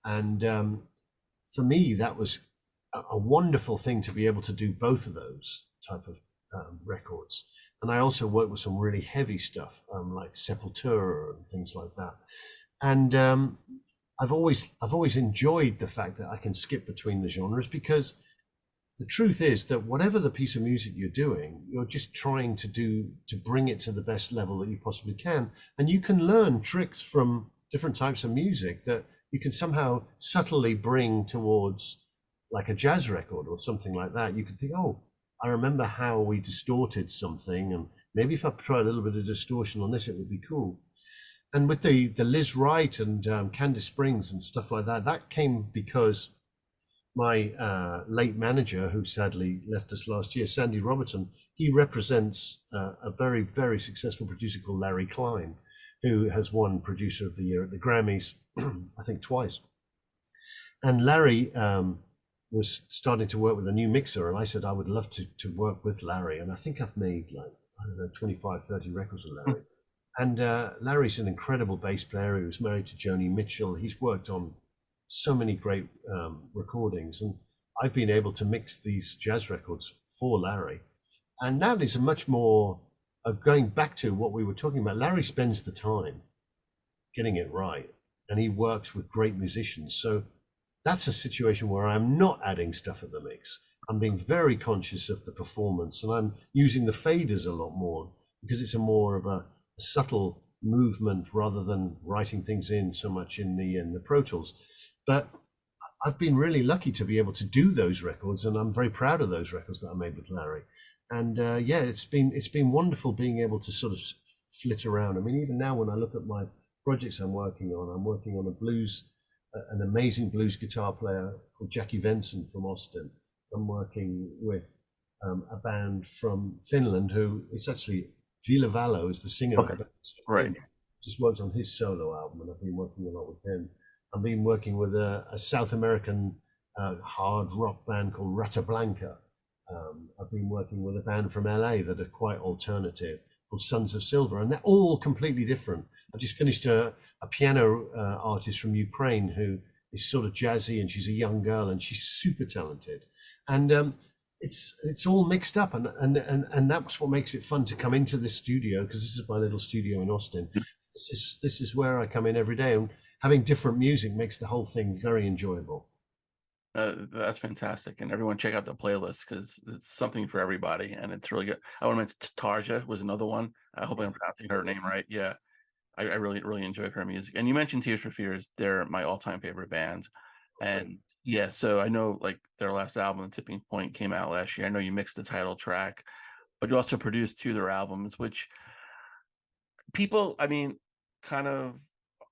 And for me, that was a wonderful thing to be able to do both of those type of records. And I also worked with some really heavy stuff, like Sepultura and things like that. And I've always enjoyed the fact that I can skip between the genres, because the truth is that whatever the piece of music you're doing, you're just trying to bring it to the best level that you possibly can. And you can learn tricks from different types of music that you can somehow subtly bring towards like a jazz record or something like that. You could think, oh, I remember how we distorted something, and maybe if I try a little bit of distortion on this, it would be cool. And with the Liz Wright and Candice Springs and stuff like that, that came because my late manager, who sadly left us last year, Sandy Robertson, he represents a very, very successful producer called Larry Klein, who has won Producer of the Year at the Grammys, I think twice. And Larry was starting to work with a new mixer, and I said I would love to work with Larry. And I think I've made like, I don't know, 25, 30 records with Larry. And Larry's an incredible bass player. He was married to Joni Mitchell. He's worked on so many great recordings, and I've been able to mix these jazz records for Larry. And that is a much more going back to what we were talking about. Larry spends the time getting it right, and he works with great musicians. So that's a situation where I'm not adding stuff at the mix. I'm being very conscious of the performance, and I'm using the faders a lot more because it's a more of a subtle movement rather than writing things in so much in the Pro Tools. But I've been really lucky to be able to do those records, and I'm very proud of those records that I made with Larry. And yeah, it's been wonderful being able to sort of flit around. I mean, even now when I look at my projects I'm working on a blues, an amazing blues guitar player called Jackie Venson from Austin. I'm working with a band from Finland who it's actually Ville Valo is the singer of the band. Right. Just worked on his solo album, and I've been working a lot with him. I've been working with a South American hard rock band called Rata Blanca. I've been working with a band from LA that are quite alternative called Sons of Silver, and they're all completely different. I just finished a piano artist from Ukraine who is sort of jazzy, and she's a young girl and she's super talented. And it's all mixed up, and that's what makes it fun to come into this studio, because this is my little studio in Austin. This is where I come in every day, and having different music makes the whole thing very enjoyable. That's fantastic, and everyone check out the playlist because it's something for everybody, and it's really good. I want to mention Tarja was another one. I hope I'm pronouncing her name right. Yeah, I really enjoy her music. And you mentioned Tears for Fears; they're my all-time favorite band. And yeah, so I know like their last album, Tipping Point, came out last year. I know you mixed the title track, but you also produced two of their albums, which people, I mean, kind of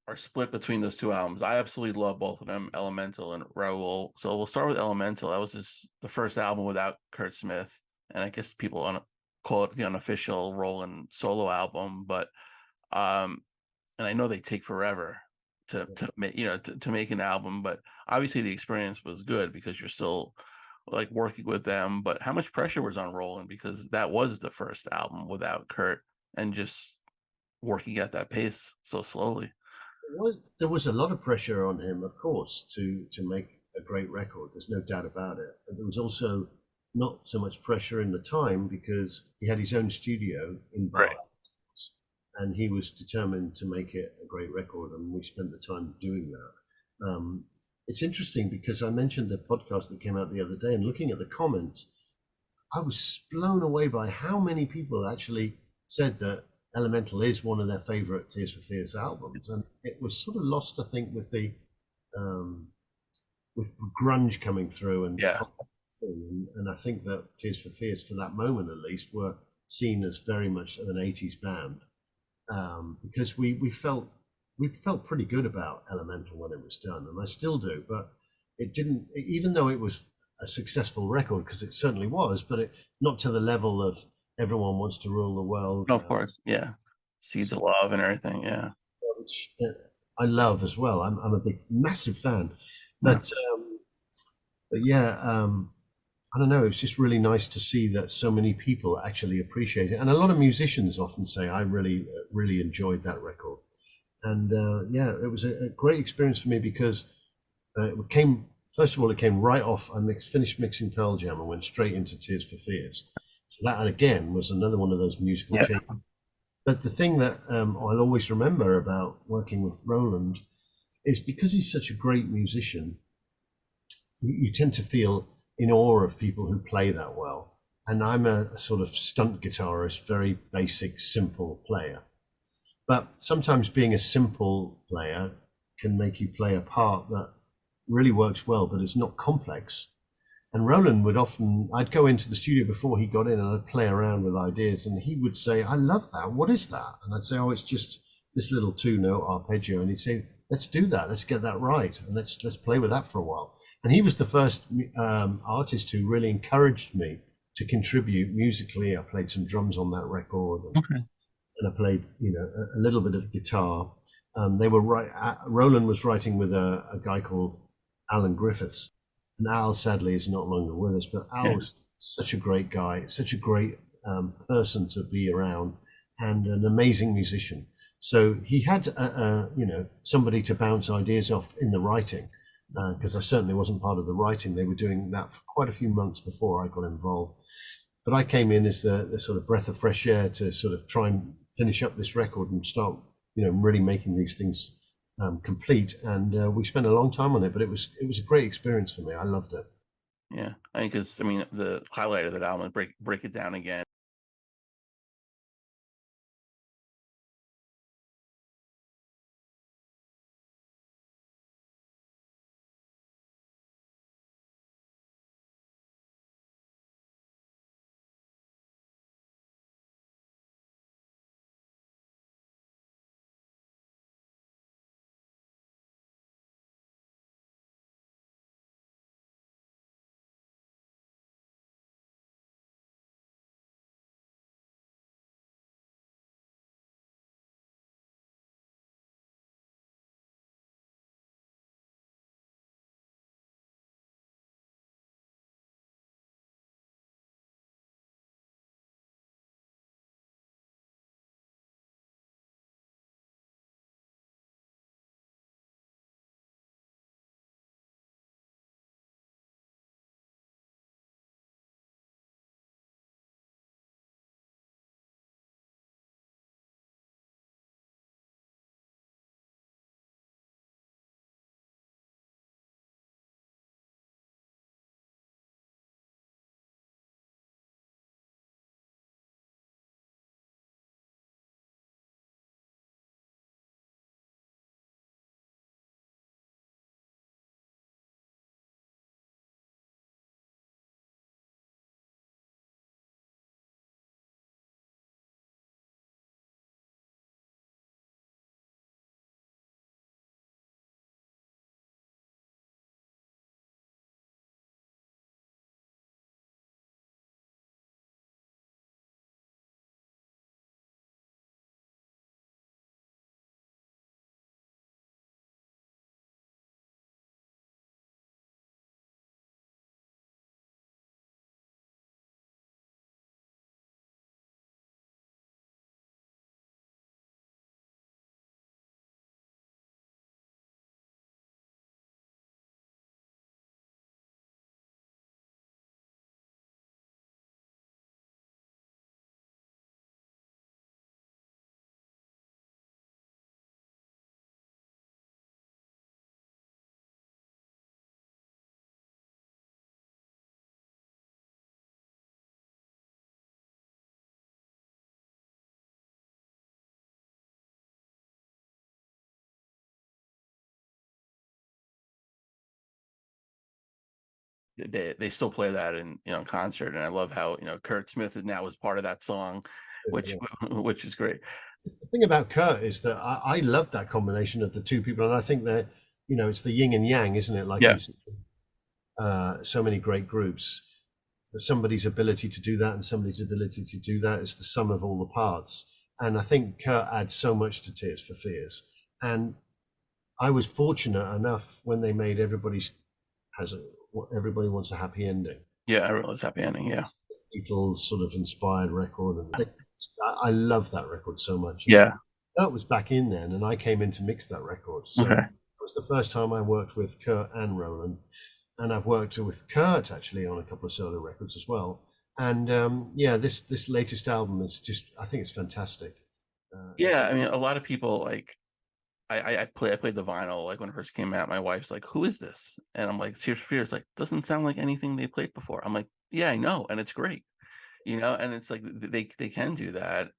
are split between those two albums. I absolutely love both of them, Elemental and Raoul. So we'll start with Elemental. That was the first album without Kurt Smith, and I guess people call it the unofficial Roland solo album. But and I know they take forever to make an album, but obviously the experience was good because you're still like working with them. But how much pressure was on Roland, because that was the first album without Kurt, and just working at that pace so slowly? There was a lot of pressure on him, of course, to make a great record. There's no doubt about it. But there was also not so much pressure in the time because he had his own studio in Bath, Right. and he was determined to make it a great record, and we spent the time doing that. It's interesting because I mentioned the podcast that came out the other day, and looking at the comments, I was blown away by how many people actually said that Elemental is one of their favorite Tears for Fears albums, and it was sort of lost, I think, with grunge coming through, and Yeah. and I think that Tears for Fears, for that moment at least, were seen as very much an '80s band, because we felt pretty good about Elemental when it was done, and I still do. But it didn't, even though it was a successful record, because it certainly was, but not to the level of Everyone Wants to Rule the World, Of course, yeah. Seeds of Love and everything, yeah. which I love as well. I'm a big, massive fan. Yeah. But yeah, I don't know. It's just really nice to see that so many people actually appreciate it, and a lot of musicians often say, "I really, really enjoyed that record." And yeah, it was a great experience for me because it came. First of all, it came right off. Finished mixing Pearl Jam and went straight into Tears for Fears. So that again was another one of those musical Yeah. changes. But the thing that I'll always remember about working with Roland is because he's such a great musician, you tend to feel in awe of people who play that well. And I'm a sort of stunt guitarist, very basic, simple player. But sometimes being a simple player can make you play a part that really works well, but it's not complex. And Roland would often, I'd go into the studio before he got in and I'd play around with ideas and he would say, I love that. What is that? And I'd say, oh, it's just this little 2-note arpeggio. And he'd say, let's do that. Let's get that right. And let's play with that for a while. And he was the first artist who really encouraged me to contribute musically. I played some drums on that record. Okay. And I played, a little bit of guitar. They were Roland was writing with a guy called Alan Griffiths. And Al sadly is not longer with us, but Al was such a great guy, such a great person to be around, and an amazing musician. So he had, somebody to bounce ideas off in the writing, because I certainly wasn't part of the writing. They were doing that for quite a few months before I got involved. But I came in as the sort of breath of fresh air to sort of try and finish up this record and start, really making these things complete. And we spent a long time on it, but it was a great experience for me. I loved it. Yeah, I think because the highlight of that album, break it down again. They still play that in concert, and I love how Kurt Smith is now part of that song, which which is great. The thing about Kurt is that I love that combination of the two people, and I think that it's the yin and yang, isn't it? Like Yeah. so many great groups. somebody's ability to do that and somebody's ability to do that is the sum of all the parts. And I think Kurt adds so much to Tears for Fears. And I was fortunate enough when they made Everybody Wants a Happy Ending. Yeah, Everyone's Happy Ending. Yeah, Beatles sort of inspired record, and I love that record so much. yeah. Kurt was back in then, and I came in to mix that record. So Okay. it was the first time I worked with Kurt and Roland, and I've worked with Kurt actually on a couple of solo records as well. And yeah, this latest album is just, I think it's fantastic. Yeah, I mean, a lot of people like I played the vinyl like when it first came out. My wife's like, "Who is this?" And I'm like, "Tears for Fears." Like, doesn't sound like anything they played before. I'm like, "Yeah, I know, and it's great." And it's like they can do that.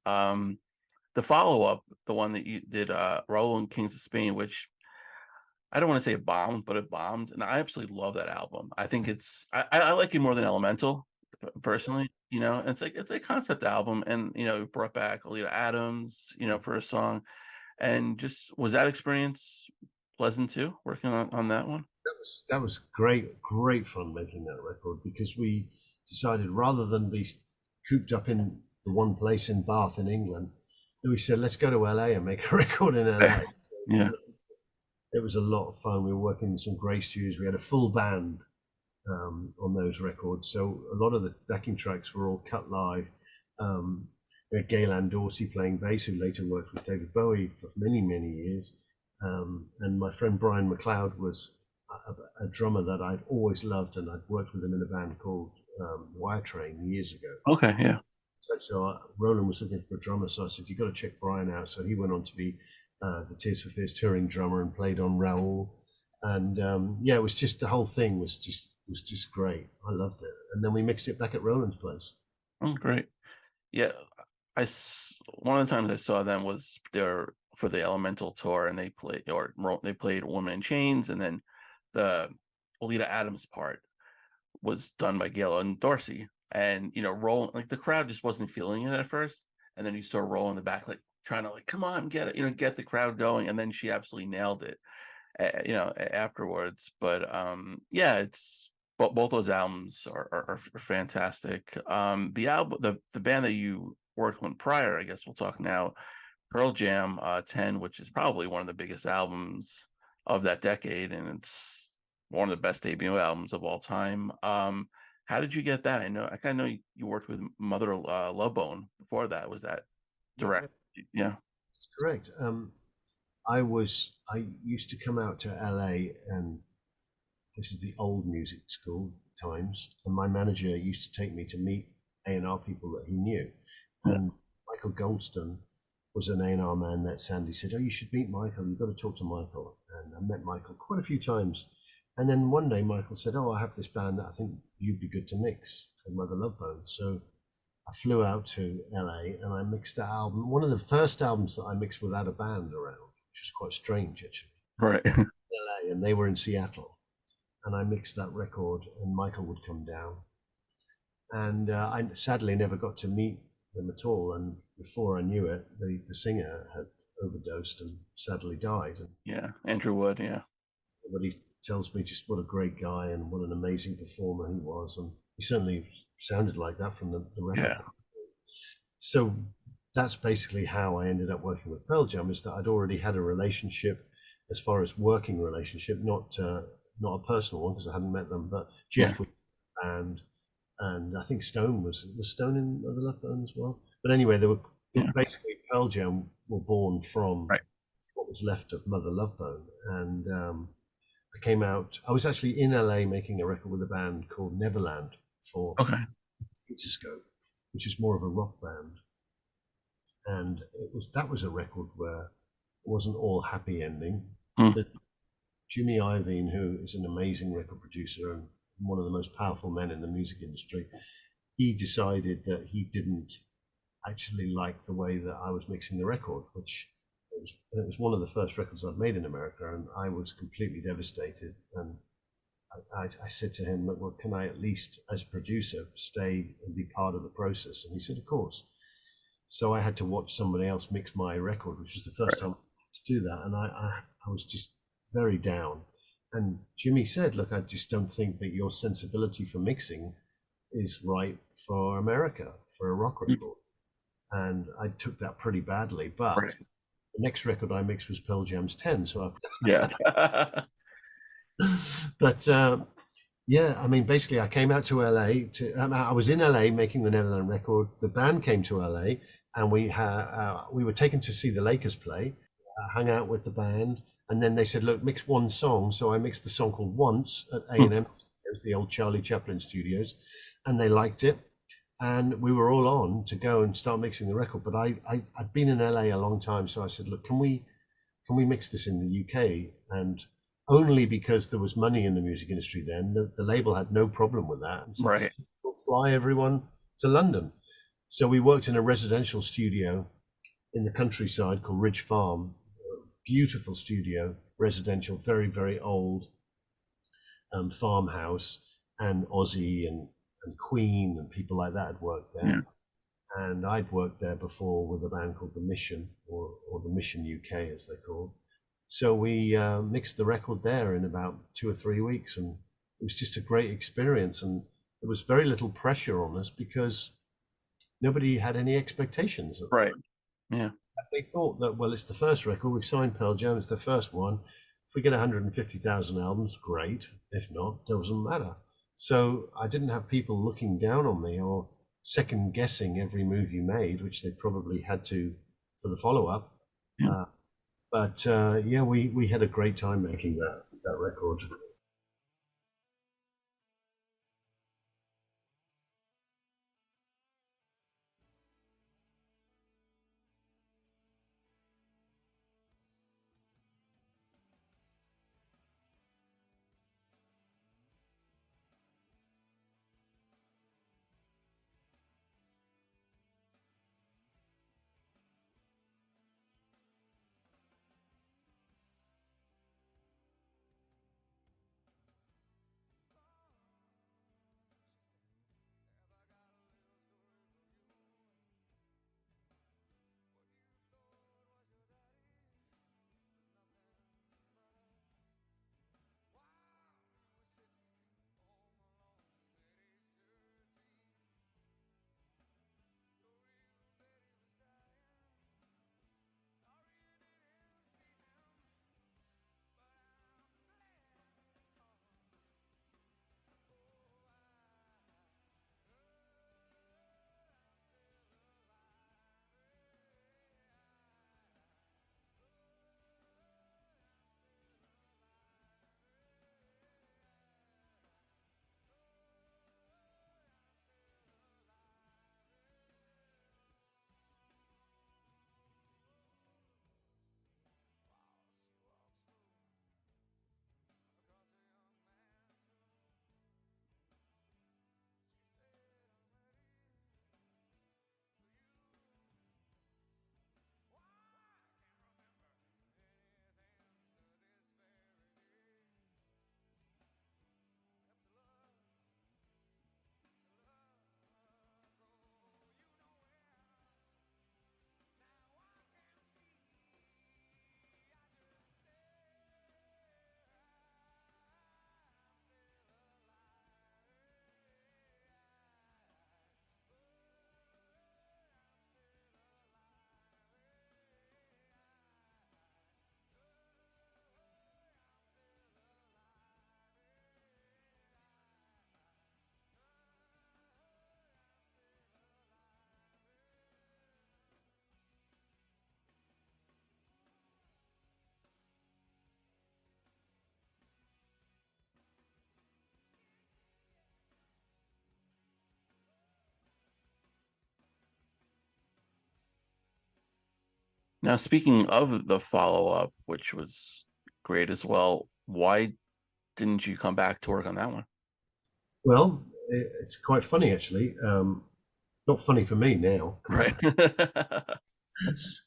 The follow up, the one that you did, Raul and Kings of Spain, which I don't want to say it bombed, but it bombed, and I absolutely love that album. I think I like it more than Elemental, personally. And it's a concept album, and it brought back Alita Adams, for a song, and just was that experience pleasant too, working on that one? That was great fun making that record, because we decided rather than be cooped up in the one place in Bath in England, we said let's go to LA and make a record in LA. So Yeah. it was a lot of fun. We were working in some great studios. We had a full band on those records, so a lot of the backing tracks were all cut live. We had Gaylan Dorsey playing bass, who later worked with David Bowie for many years. And my friend Brian McLeod was a drummer that I'd always loved, and I'd worked with him in a band called Wire Train years ago. Okay. Yeah. So Roland was looking for a drummer, so I said, "You've got to check Brian out." So he went on to be the Tears for Fears touring drummer and played on Raoul. And yeah, it was just, the whole thing was just great. I loved it. And then we mixed it back at Roland's place. Oh, great. Yeah, one of the times I saw them was there for the Elemental tour, and they played Woman in Chains, and then the Alita Adams part was done by Gail and Dorsey, and Roland, like the crowd just wasn't feeling it at first, and then you saw Roland in the back like trying to like, come on, get it, get the crowd going, and then she absolutely nailed it, afterwards. But yeah, it's both those albums are fantastic. The album, the band that you worked on prior, I guess we'll talk now, Pearl Jam, 10, which is probably one of the biggest albums of that decade, and it's one of the best debut albums of all time. How did you get that? I know you worked with Mother Love Bone before that. Was that direct? Yeah. That's correct. I used to come out to LA, and this is the old music school times, and my manager used to take me to meet A&R people that he knew. And Michael Goldston was an A&R man that Sandy said, "Oh, you should meet Michael. You've got to talk to Michael." And I met Michael quite a few times. And then one day Michael said, "Oh, I have this band that I think you'd be good to mix, called Mother Love Bone." So I flew out to LA and I mixed that album. One of the first albums that I mixed without a band around, which was quite strange actually. Right. LA, and they were in Seattle. And I mixed that record, and Michael would come down. And I sadly never got to meet them at all. And before I knew it, the singer had overdosed and sadly died. And Yeah, Andrew Wood. Yeah. everybody tells me just what a great guy and what an amazing performer he was. And he certainly sounded like that from the record. Yeah. So that's basically how I ended up working with Pearl Jam, is that I'd already had a relationship, as far as working relationship, not a personal one because I hadn't met them, but Jeff was in the band, and I think Stone was Stone in Mother Love Bone as well. But anyway, they were basically, Pearl Jam were born from what was left of Mother Love Bone. And I came out, I was actually in LA making a record with a band called Neverland for Interscope, which is more of a rock band. And that was a record where it wasn't all happy ending. That Jimmy Iovine, who is an amazing record producer and one of the most powerful men in the music industry, he decided that he didn't actually like the way that I was mixing the record, which it was one of the first records I'd made in America, and I was completely devastated. And I said to him, "Look, well, can I at least, as producer, stay and be part of the process?" And he said, "Of course." So I had to watch somebody else mix my record, which was the first time I had to do that, and I was just very down. And Jimmy said, "Look, I just don't think that your sensibility for mixing is right for America for a rock record. And I took that pretty badly. But Right. the next record I mixed was Pearl Jam's 10. So, Yeah. but yeah, I mean, basically, I came out to LA. I was in LA making the Neverland record. The band came to LA, and we were taken to see the Lakers play. Hung out with the band, and then they said, "Look, mix one song." So I mixed the song called "Once" at A&M, the old Charlie Chaplin studios, and they liked it. And we were all on to go and start mixing the record. But I'd been in LA a long time, so I said, "Look, can we mix this in the UK?" And only because there was money in the music industry then, the label had no problem with that, and said, Right. "We'll fly everyone to London." So we worked in a residential studio in the countryside called Ridge Farm. Beautiful studio, residential, very, very old farmhouse, and Ozzy and Queen and people like that had worked there. Yeah. And I'd worked there before with a band called The Mission, or the Mission UK as they're called. So we mixed the record there in about 2 or 3 weeks, and it was just a great experience. And there was very little pressure on us because nobody had any expectations. Right. Yeah. They thought that, well, it's the first record. We've signed Pearl Jam. It's the first one. If we get 150,000 albums, great. If not, doesn't matter. So I didn't have people looking down on me or second guessing every move you made, which they probably had to for the follow up. Yeah. But yeah, we had a great time making that record. Now, speaking of the follow-up, which was great as well, why didn't you come back to work on that one? Well, it's quite funny actually. Not funny for me now. Right.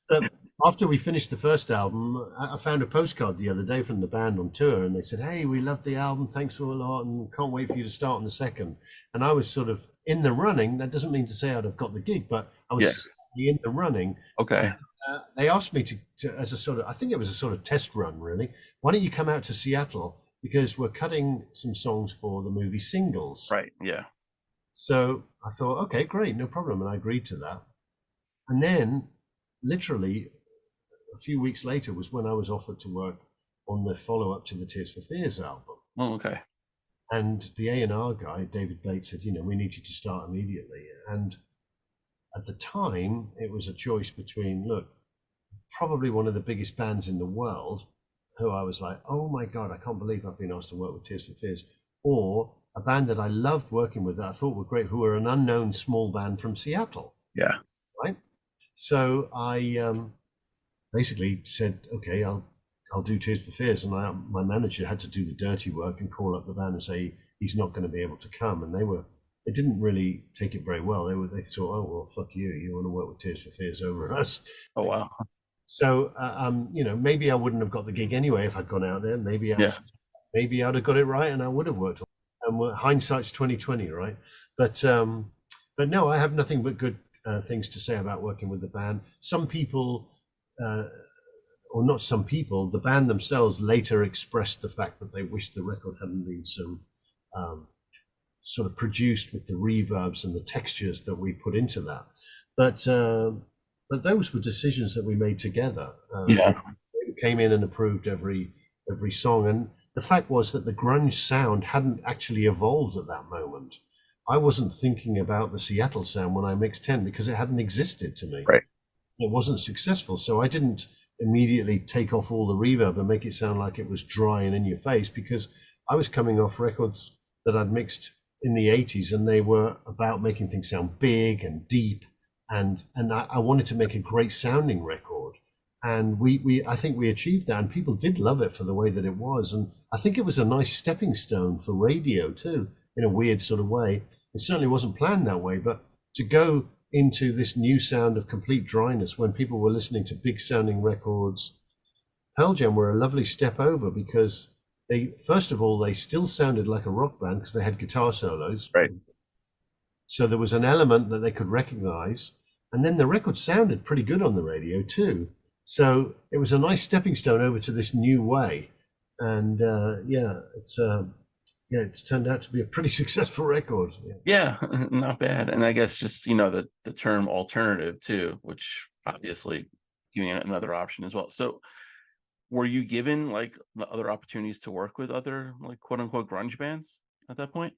But after we finished the first album, I found a postcard the other day from the band on tour, and they said, "Hey, we love the album. Thanks a lot, and can't wait for you to start on the second." And I was sort of in the running. That doesn't mean to say I'd have got the gig, but I was in the running. Okay. They asked me to, as a sort of, I think it was a sort of test run, really. Why don't you come out to Seattle, because we're cutting some songs for the movie Singles. Right. Yeah. So I thought, okay, great, no problem. And I agreed to that. And then literally a few weeks later was when I was offered to work on the follow-up to the Tears for Fears album. Oh, okay. And the A&R guy, David Bates, said, we need you to start immediately. And at the time, it was a choice between, look, probably one of the biggest bands in the world, who I was like, oh my God, I can't believe I've been asked to work with Tears for Fears, or a band that I loved working with that I thought were great, who were an unknown small band from Seattle. Yeah. Right. So I basically said, okay, I'll do Tears for Fears, and my manager had to do the dirty work and call up the band and say he's not going to be able to come, and they didn't really take it very well. They thought, oh well, fuck you, you want to work with Tears for Fears over us? Oh wow. So maybe I wouldn't have got the gig anyway if I'd gone out there. Maybe I'd have got it right and I would have worked. And hindsight's 2020, right? But no, I have nothing but good things to say about working with the band. Some people, or not some people, the band themselves later expressed the fact that they wished the record hadn't been so sort of produced with the reverbs and the textures that we put into that. But those were decisions that we made together. Yeah. They came in and approved every song, and the fact was that the grunge sound hadn't actually evolved at that moment. I wasn't thinking about the Seattle sound when I mixed 10 because it hadn't existed to me. Right. It wasn't successful, so I didn't immediately take off all the reverb and make it sound like it was dry and in your face, because I was coming off records that I'd mixed in the 80s, and they were about making things sound big and deep, and I wanted to make a great sounding record. And I think we achieved that, and people did love it for the way that it was. And I think it was a nice stepping stone for radio too, in a weird sort of way. It certainly wasn't planned that way, but to go into this new sound of complete dryness when people were listening to big sounding records, Pearl Jam were a lovely step over, because first of all, they still sounded like a rock band because they had guitar solos. Right. So there was an element that they could recognize. And then the record sounded pretty good on the radio too. So it was a nice stepping stone over to this new way. And it's turned out to be a pretty successful record. Yeah, not bad. And I guess just, the term alternative too, which obviously giving it another option as well. So were you given like other opportunities to work with other like quote unquote grunge bands at that point?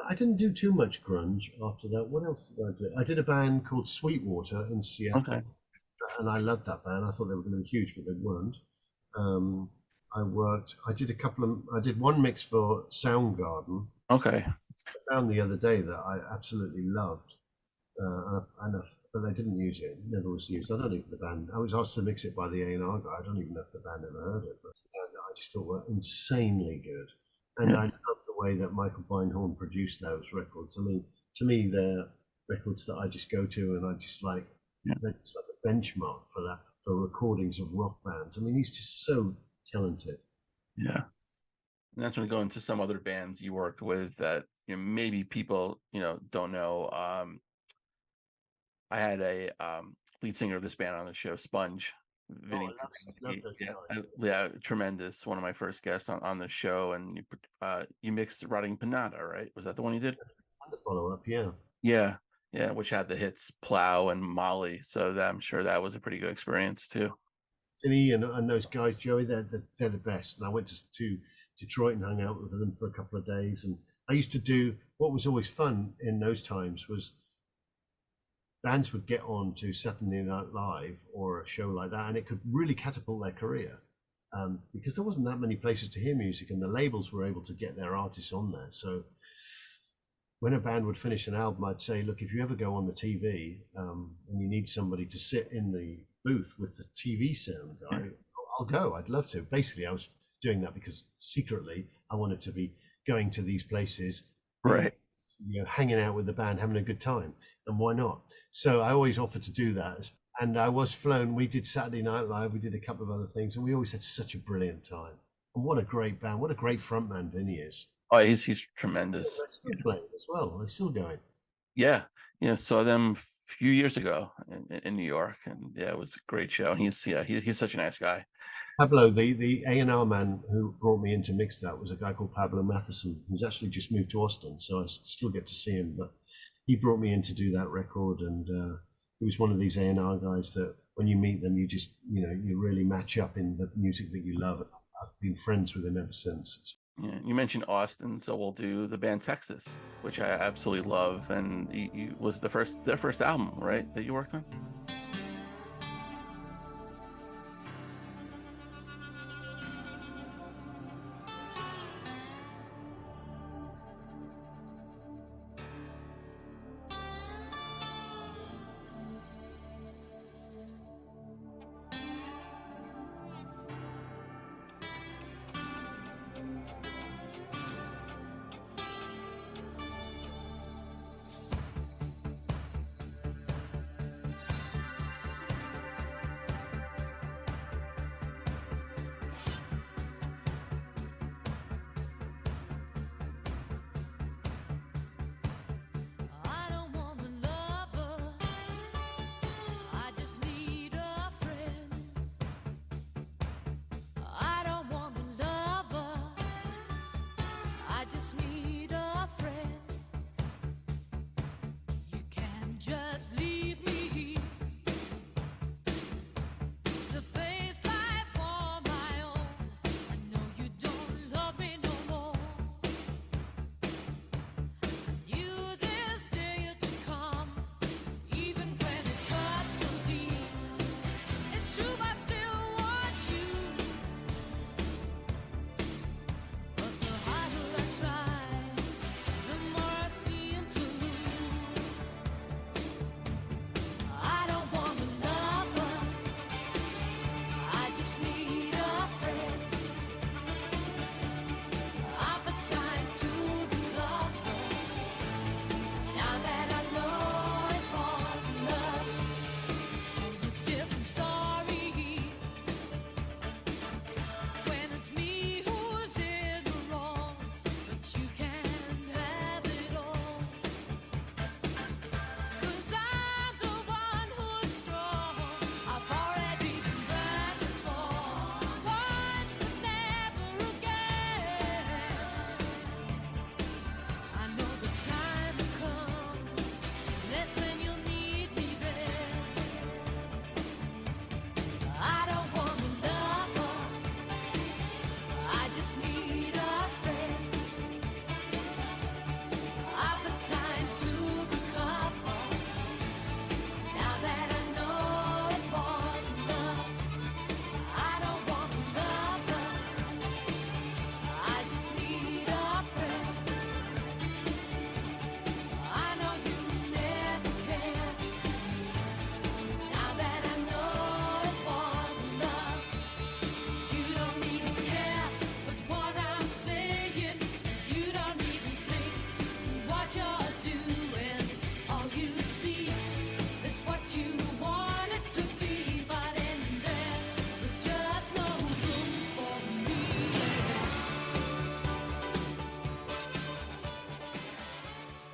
I didn't do too much grunge after that. What else did I do? I did a band called Sweetwater in Seattle. Okay. And I loved that band. I thought they were going to be huge, but they weren't. I did one mix for Soundgarden. Okay. I found the other day that I absolutely loved, but they didn't use it. It never was used. I don't even the band. I was asked to mix it by the A&R guy. I don't even know if the band ever heard it, but I just thought were insanely good. And I love the way that Michael Beinhorn produced those records. I mean, to me, they're records that I just go to, and I just like, they're just like a benchmark for that, for recordings of rock bands. I mean, he's just so talented. Yeah. And that's when we go into some other bands you worked with that maybe people don't know. I had a lead singer of this band on the show, Sponge. Vinny. Love those guys. Tremendous. One of my first guests on the show, and you mixed Rotting Panada, right? Was that the one you did? And the follow-up, yeah. Yeah, which had the hits Plow and Molly. So I'm sure that was a pretty good experience too. Vinny and those guys, Joey, they're the best. And I went to Detroit and hung out with them for a couple of days. And I used to do, what was always fun in those times was bands would get on to Saturday Night Live or a show like that, and it could really catapult their career, because there wasn't that many places to hear music, and the labels were able to get their artists on there. So when a band would finish an album, I'd say, look, if you ever go on the TV and you need somebody to sit in the booth with the TV sound guy, I'll go. I'd love to. Basically, I was doing that because secretly I wanted to be going to these places, right? Hanging out with the band, having a good time, and why not? So I always offered to do that, and I was flown. We did Saturday Night Live, we did a couple of other things, and we always had such a brilliant time. And what a great band! What a great frontman Vinny is. Oh, he's tremendous. They're still playing as well. They're still going. Yeah, saw them few years ago in New York, and yeah, it was a great show. He's such a nice guy. Pablo, the A&R man who brought me in to mix that was a guy called Pablo Matheson, who's actually just moved to Austin, so I still get to see him. But he brought me in to do that record, and he was one of these A&R guys that when you meet them, you really match up in the music that you love. I've been friends with him ever since. Yeah, you mentioned Austin, so we'll do the band Texas, which I absolutely love, and was their first album, right, that you worked on? I don't want a lover, I just need a friend. I don't want a lover, I just need a friend. You can just leave me to face life on my own. I know you don't love me no more. You this day to come, even when it hurts so deep. It's true, I still want you. But the harder I try, the more I seem to lose. I don't want a lover, I just need a friend. I've got time to love her. Now that I know it was love, it's a different story. When it's me who's in the wrong, but you can't have it all. 'Cause I'm the one who's strong. I've already been burned before, once but never again. I know the time will come, that's when you'll need me there. I don't want a lover, I just need a friend. I've got time to recover, now that I know it was love. I don't want a lover, I just need a friend. I know you never cared. Now that I know it was love, you don't even care. But what I'm saying, you don't even think what you're doing. All you see is what you want it to be. But in there, there's just no room for me.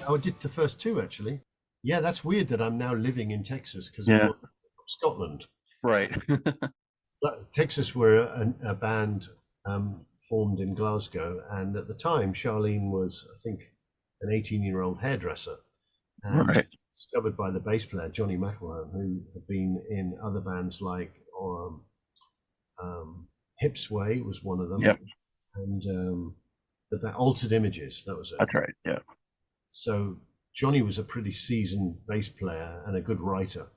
I did the first two actually. Yeah, that's weird that I'm now living in Texas because Yeah. I'm from Scotland. Right. Texas were a band formed in Glasgow, and at the time, Charlene was, I think, an 18-year-old hairdresser, and Right. discovered by the bass player Johnny McElhone, who had been in other bands like Hipsway was one of them, Yep. and the Altered Images, that was it. That's right. Yeah. So Johnny was a pretty seasoned bass player and a good writer,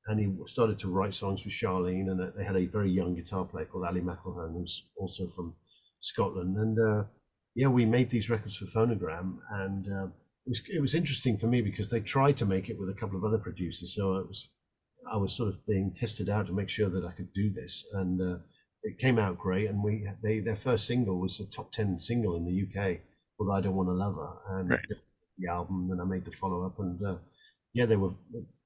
and he started to write songs with Charlene, and they had a very young guitar player called Ali McElhone, who's also from Scotland. And yeah, we made these records for Phonogram, and it was interesting for me because they tried to make it with a couple of other producers, so I was sort of being tested out to make sure that I could do this, and it came out great. And their first single was a top 10 single in the UK called "I Don't Want a Lover," and Right. the album. Then I made the follow up, and yeah, they were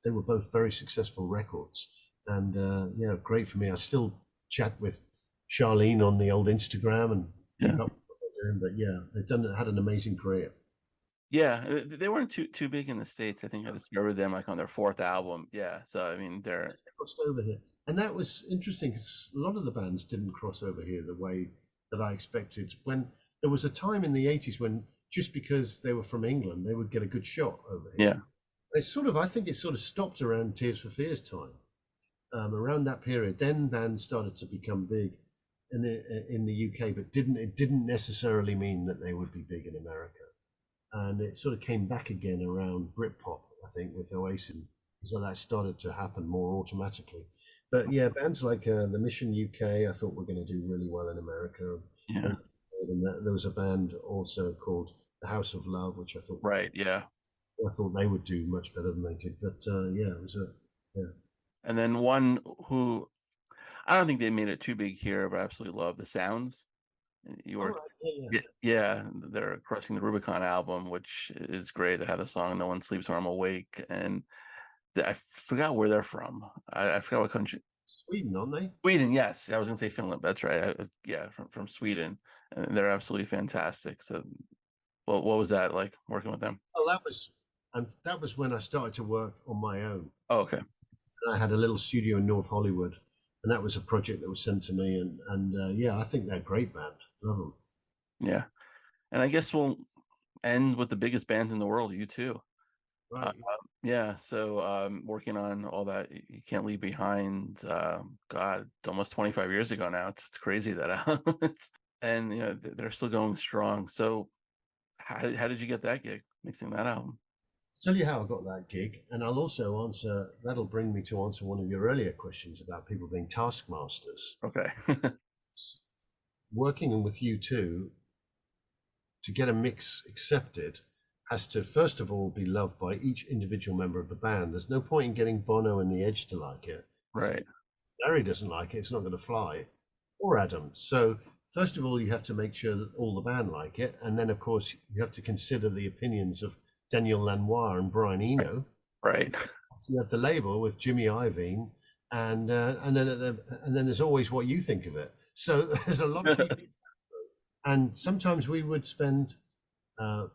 both very successful records, and yeah, great for me. I still chat with Charlene on the old Instagram and keep Yeah. up with what they're doing. But yeah, had an amazing career. Yeah, they weren't too big in the States. I think I discovered them like on their fourth album. Yeah, so I mean they're Crossed over here, and that was interesting because a lot of the bands didn't cross over here the way that I expected. When there was a time in the '80s when just because they were from England, they would get a good shot over here. yeah, It's sort of, I think it sort of stopped around Tears for Fears time. Around that period, then bands started to become big in the UK, but it didn't necessarily mean that they would be big in America. And it sort of came back again around Britpop, I think, with Oasis. So that started to happen more automatically. But yeah, bands like the Mission UK, I thought were going to do really well in America. yeah, And there was a band also called the House of Love, which right, yeah. I thought they would do much better than they did. But yeah, it was a yeah. And then one who I don't think they made it too big here, but I absolutely love the Sounds. You All were, right, yeah, yeah. yeah, they're Crossing the Rubicon album, which is great. They had the song "No One Sleeps When I'm Awake," and I forgot where they're from. I forgot what country. Sweden, aren't they? Sweden, yes. I was going to say Finland. That's right. Yeah, from Sweden, and they're absolutely fantastic. So, well, what was that like working with them? Oh, that was when I started to work on my own. Oh, okay. And I had a little studio in North Hollywood, and that was a project that was sent to me. And yeah, I think they're a great band. Love them. Yeah, and I guess we'll end with the biggest band in the world, U2. Right. Yeah, so working on all that you can't leave behind. God, almost 25 years ago now. It's crazy that and they're still going strong. So how did you get that gig mixing that album? Tell you how I got that gig, and I'll also answer. That'll bring me to answer one of your earlier questions about people being taskmasters. Okay. Working with U2 to get a mix accepted has to first of all be loved by each individual member of the band. There's no point in getting Bono and the Edge to like it. Right. Larry doesn't like it, it's not going to fly, or Adam. So first of all, you have to make sure that all the band like it, and then of course you have to consider the opinions of Daniel Lanois and Brian Eno. Right. So you have the label with Jimmy Iovine, and then there's always what you think of it. So there's a lot of people, and sometimes we would spend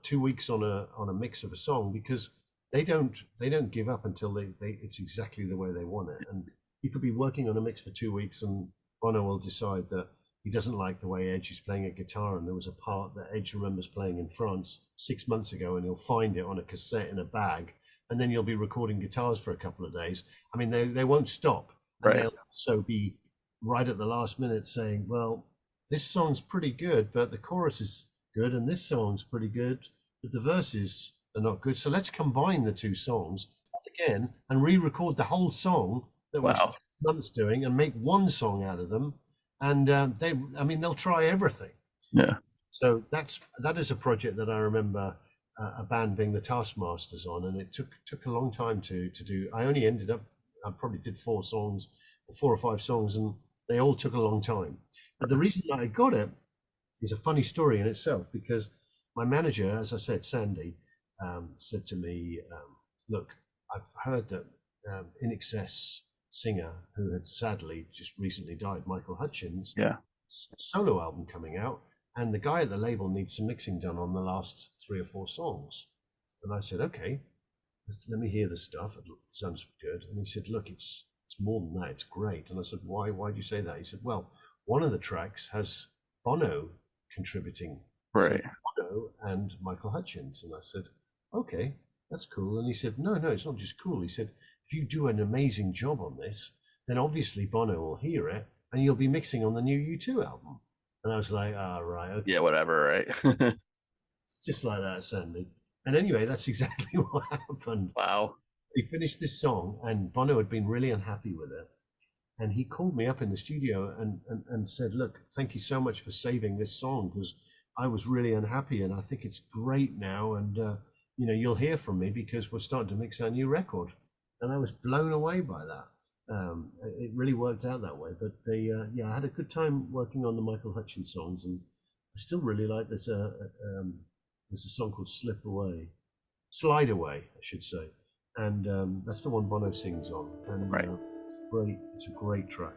2 weeks on a mix of a song because they don't give up until they it's exactly the way they want it. And you could be working on a mix for 2 weeks, and Bono will decide that he doesn't like the way Edge is playing a guitar, and there was a part that Edge remembers playing in France 6 months ago, and he'll find it on a cassette in a bag, and then you'll be recording guitars for a couple of days. I mean, they won't stop. And Right. they'll also be right at the last minute saying, well, this song's pretty good, but the chorus is good, and this song's pretty good, but the verses are not good. So let's combine the two songs again and re-record the whole song that we Wow. spent months doing and make one song out of them. And they'll try everything. Yeah. So that is a project that I remember a band being the taskmasters on, and it took a long time to do. I only ended up, I probably did 4 or 5 songs, and they all took a long time. But the reason that I got it is a funny story in itself, because my manager, as I said, Sandy, said to me, look, I've heard that In Excess singer who had sadly just recently died, Michael Hutchins, Yeah. solo album coming out, and the guy at the label needs some mixing done on the last 3 or 4 songs. And I said, okay, let me hear the stuff. It sounds good. And he said, look, it's more than that. It's great. And I said, why'd you say that? He said, well, one of the tracks has Bono contributing. Right. So Bono and Michael Hutchins. And I said, okay, that's cool. And he said, no, it's not just cool. He said, if you do an amazing job on this, then obviously Bono will hear it, and you'll be mixing on the new U2 album. And I was like, right, okay. Yeah, whatever, right? It's just like that, Sandy. And anyway, that's exactly what happened. Wow. We finished this song, and Bono had been really unhappy with it. And he called me up in the studio and said, look, thank you so much for saving this song, because I was really unhappy, and I think it's great now. And, you'll hear from me because we're starting to mix our new record. And I was blown away by that. It really worked out that way. But I had a good time working on the Michael Hutchins songs, and I still really like there's a song called Slide Away, I should say, and that's the one Bono sings on, and Right. it's great. It's a great track.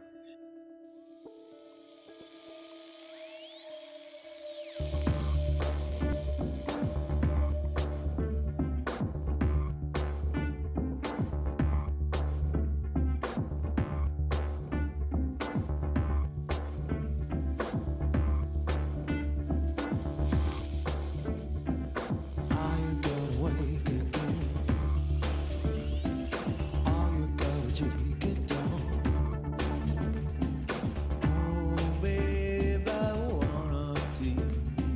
take it down. Oh, babe, I wanna take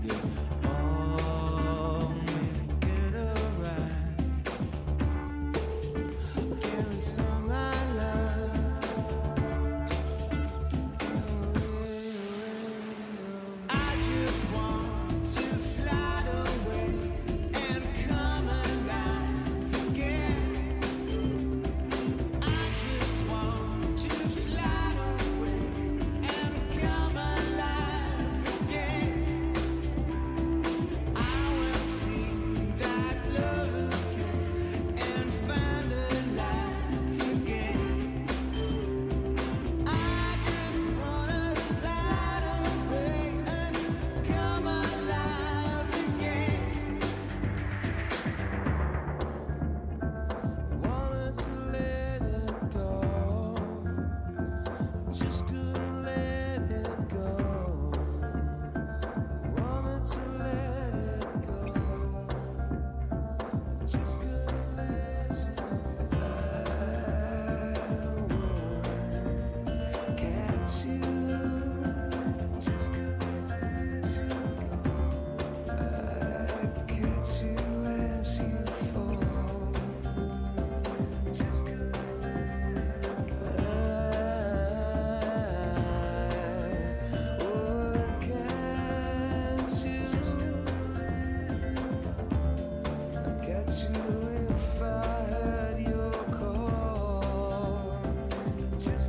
it all, make it alright. Every song I love, I just want to slide away and come alive again. I just want to slide away and come alive again. I will see that love again and find a life again. I just wanna slide away and come alive again. Wanted to let it go, just couldn't let it go. Wanted to let it go, just couldn't let it go. I catch you, I catch you as you fall. If I heard your call, but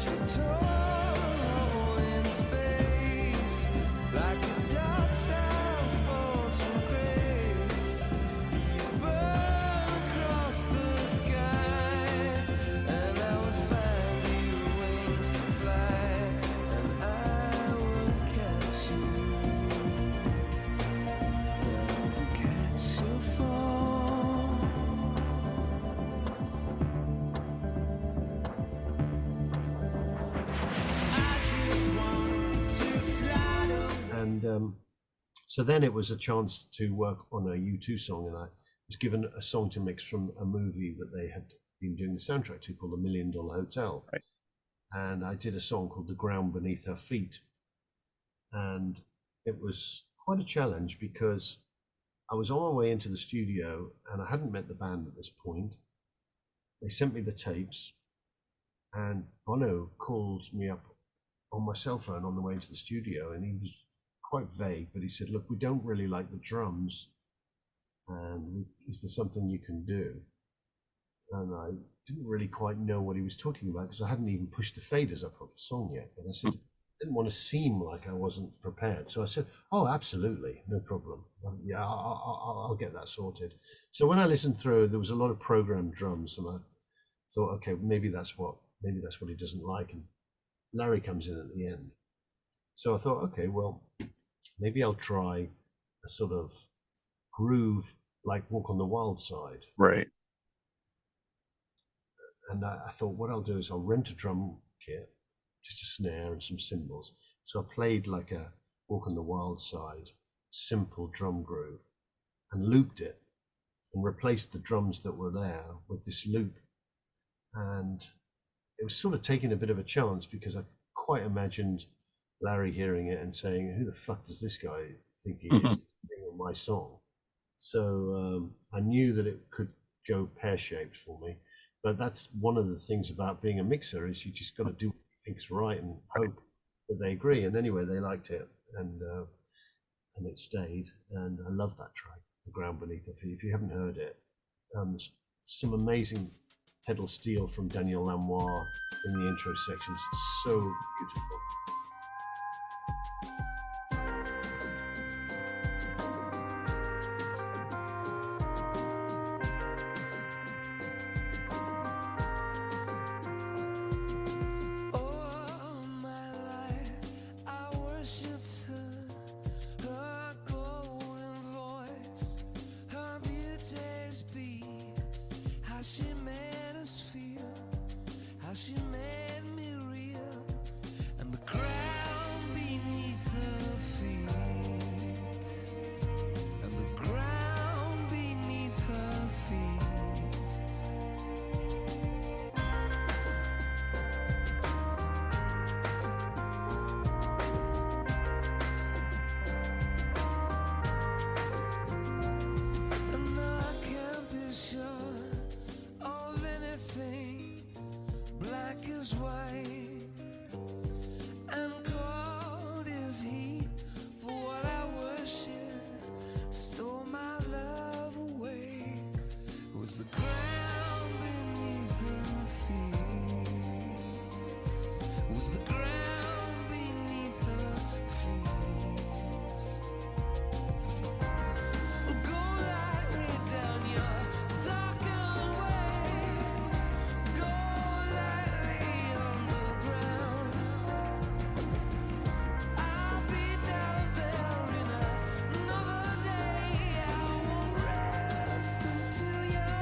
you're tall in space, like a dark star falls from grace. You burn across the sky, and I would find you wings to fly, and I would catch you fall. I just want to slide away. And so then it was a chance to work on a U2 song, and I was given a song to mix from a movie that they had been doing the soundtrack to called The $1 Million Hotel. Right. And I did a song called The Ground Beneath Her Feet. And it was quite a challenge because I was on my way into the studio and I hadn't met the band at this point. They sent me the tapes, and Bono called me up on my cell phone on the way into the studio, and he was quite vague, but he said, "Look, we don't really like the drums, and is there something you can do?" And I didn't really quite know what he was talking about because I hadn't even pushed the faders up of the song yet. But I said, didn't want to seem like I wasn't prepared. So I said, "Oh, absolutely, no problem. Yeah, I'll get that sorted." So when I listened through, there was a lot of programmed drums, and I thought, okay, maybe that's what he doesn't like. And Larry comes in at the end. So I thought, okay, well, maybe I'll try a sort of groove like Walk on the Wild Side. Right. And I thought what I'll do is I'll rent a drum kit, just a snare and some cymbals. So I played like a Walk on the Wild Side, simple drum groove, and looped it and replaced the drums that were there with this loop. And it was sort of taking a bit of a chance because I quite imagined Larry hearing it and saying, "Who the fuck does this guy think he is singing on my song?" So I knew that it could go pear-shaped for me. But that's one of the things about being a mixer is you just got to do what you think's right and hope that they agree. And anyway, they liked it, and it stayed. And I love that track, The Ground Beneath the Feet. If you haven't heard it, there's some amazing pedal steel from Daniel Lanois in the intro sections. So beautiful. All my life I worshipped her golden voice, her beauty's beat, how she made us feel, how she made me real, and the crowd is white and cold is he. For what I worship stole my love away. It was the ground beneath her feet. It was the ground beneath her feet. Go lightly down your darkened way. Go lightly underground. I'll be down there in another day. I won't rest until you're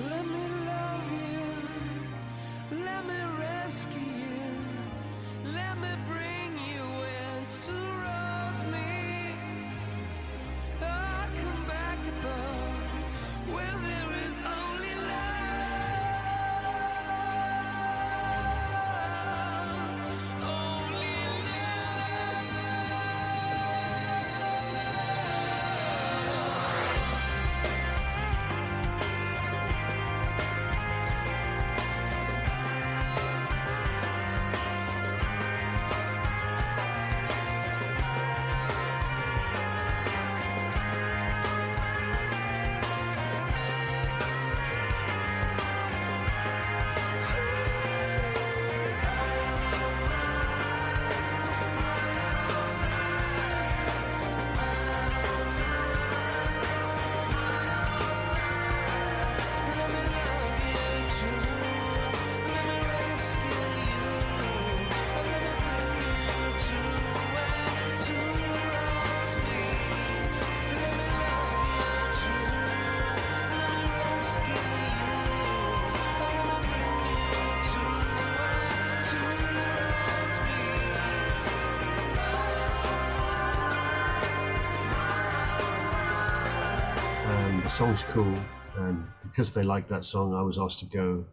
Let me love you, let me rescue you, let me bring you in to rose me. I come back above when there is only love, only And the song's cool, and because they liked that song, I was asked to go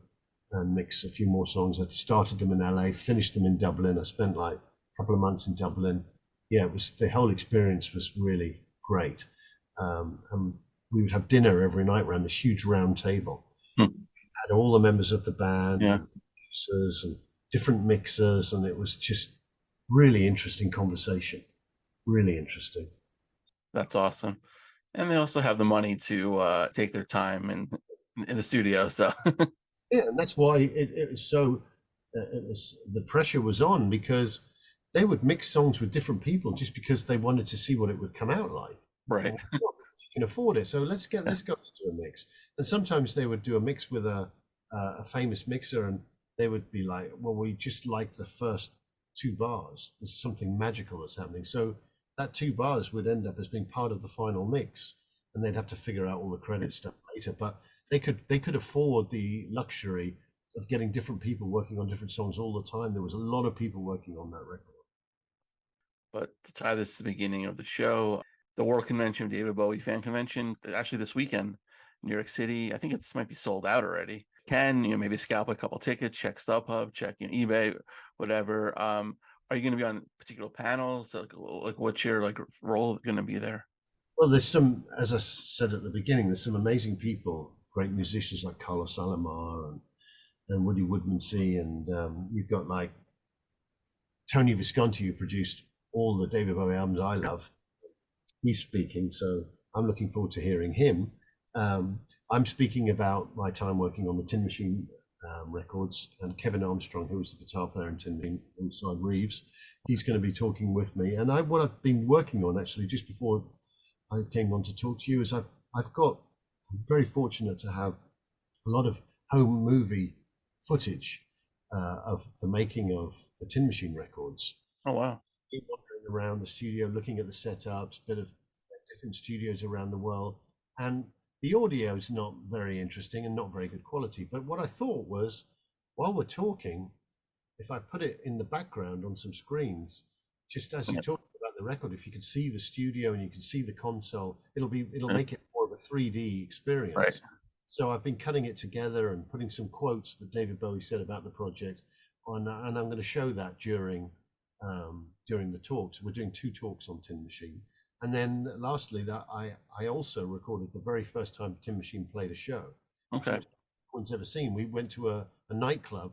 and mix a few more songs. I started them in LA, finished them in Dublin. I spent like a couple of months in Dublin. Yeah, it was, the whole experience was really great. And we would have dinner every night around this huge round table. Had all the members of the band, Yeah. and producers, and different mixers, and it was just really interesting conversation. Really interesting. That's awesome. And they also have the money to take their time in the studio. So Yeah, and that's why it was so. It was, the pressure was on because they would mix songs with different people just because they wanted to see what it would come out like. right. Well, you can afford it, so let's get this guy to do a mix. And sometimes they would do a mix with a famous mixer, and they would be like, "Well, we just like the first 2 bars. There's something magical that's happening." So that 2 bars would end up as being part of the final mix, and they'd have to figure out all the credit stuff later. But they could afford the luxury of getting different people working on different songs all the time. There was a lot of people working on that record. But to tie this to the beginning of the show, the World Convention of David Bowie Fan Convention, actually this weekend, New York City, I think it might be sold out already. Maybe scalp a couple tickets, check StubHub, check eBay, whatever. Are you going to be on particular panels? Like what's your role going to be there? Well, there's some, as I said at the beginning, there's some amazing people, great musicians like Carlos Alomar and Woody Woodmansey, and you've got like Tony Visconti, who produced all the David Bowie albums I love. He's speaking, so I'm looking forward to hearing him. I'm speaking about my time working on the Tin Machine records, and Kevin Armstrong, who was the guitar player in Tin Machine alongside Reeves, he's going to be talking with me. And what I've been working on actually just before I came on to talk to you is I'm very fortunate to have a lot of home movie footage of the making of the Tin Machine records. Oh, wow. Been wandering around the studio, looking at the setups, bit of different studios around the world, and the audio is not very interesting and not very good quality. But what I thought was, while we're talking, if I put it in the background on some screens, just as you talk about the record, if you can see the studio and you can see the console, it'll make it more of a 3D experience. Right. So I've been cutting it together and putting some quotes that David Bowie said about the project on, and I'm going to show that during the talks. We're doing 2 talks on Tin Machine. And then lastly, that I also recorded the very first time Tin Machine played a show. Okay. No one's ever seen. We went to a nightclub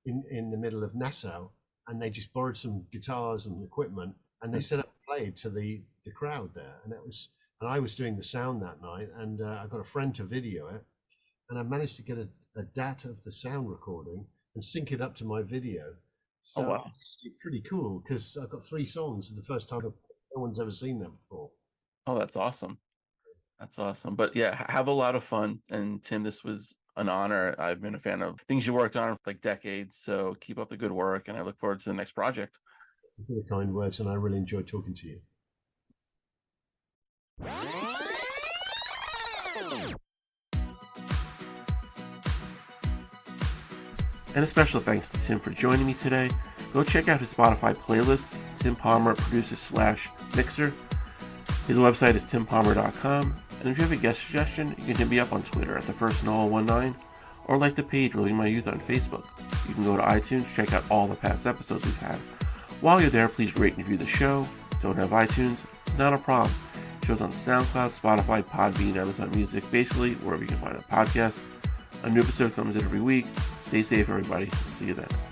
in the middle of Nassau, and they just borrowed some guitars and equipment, and they set up and played to the crowd there. And I was doing the sound that night, and I got a friend to video it, and I managed to get a DAT of the sound recording and sync it up to my video. So Oh, wow. it's actually pretty cool because I've got 3 songs. The first time no one's ever seen them before. Oh, that's awesome. That's awesome. But yeah, have a lot of fun. And Tim, this was an honor. I've been a fan of things you worked on for like decades. So keep up the good work, and I look forward to the next project. Thank you for the kind words, and I really enjoyed talking to you. And a special thanks to Tim for joining me today. Go check out his Spotify playlist, Tim Palmer Produces /Mixer. His website is timpalmer.com. And if you have a guest suggestion, you can hit me up on Twitter at @thefirstnoel19 or like the page Rolling My Youth on Facebook. You can go to iTunes, check out all the past episodes we've had. While you're there, please rate and review the show. Don't have iTunes? Not a problem. Show's on SoundCloud, Spotify, Podbean, Amazon Music, basically wherever you can find a podcast. A new episode comes in every week. Stay safe, everybody. See you then.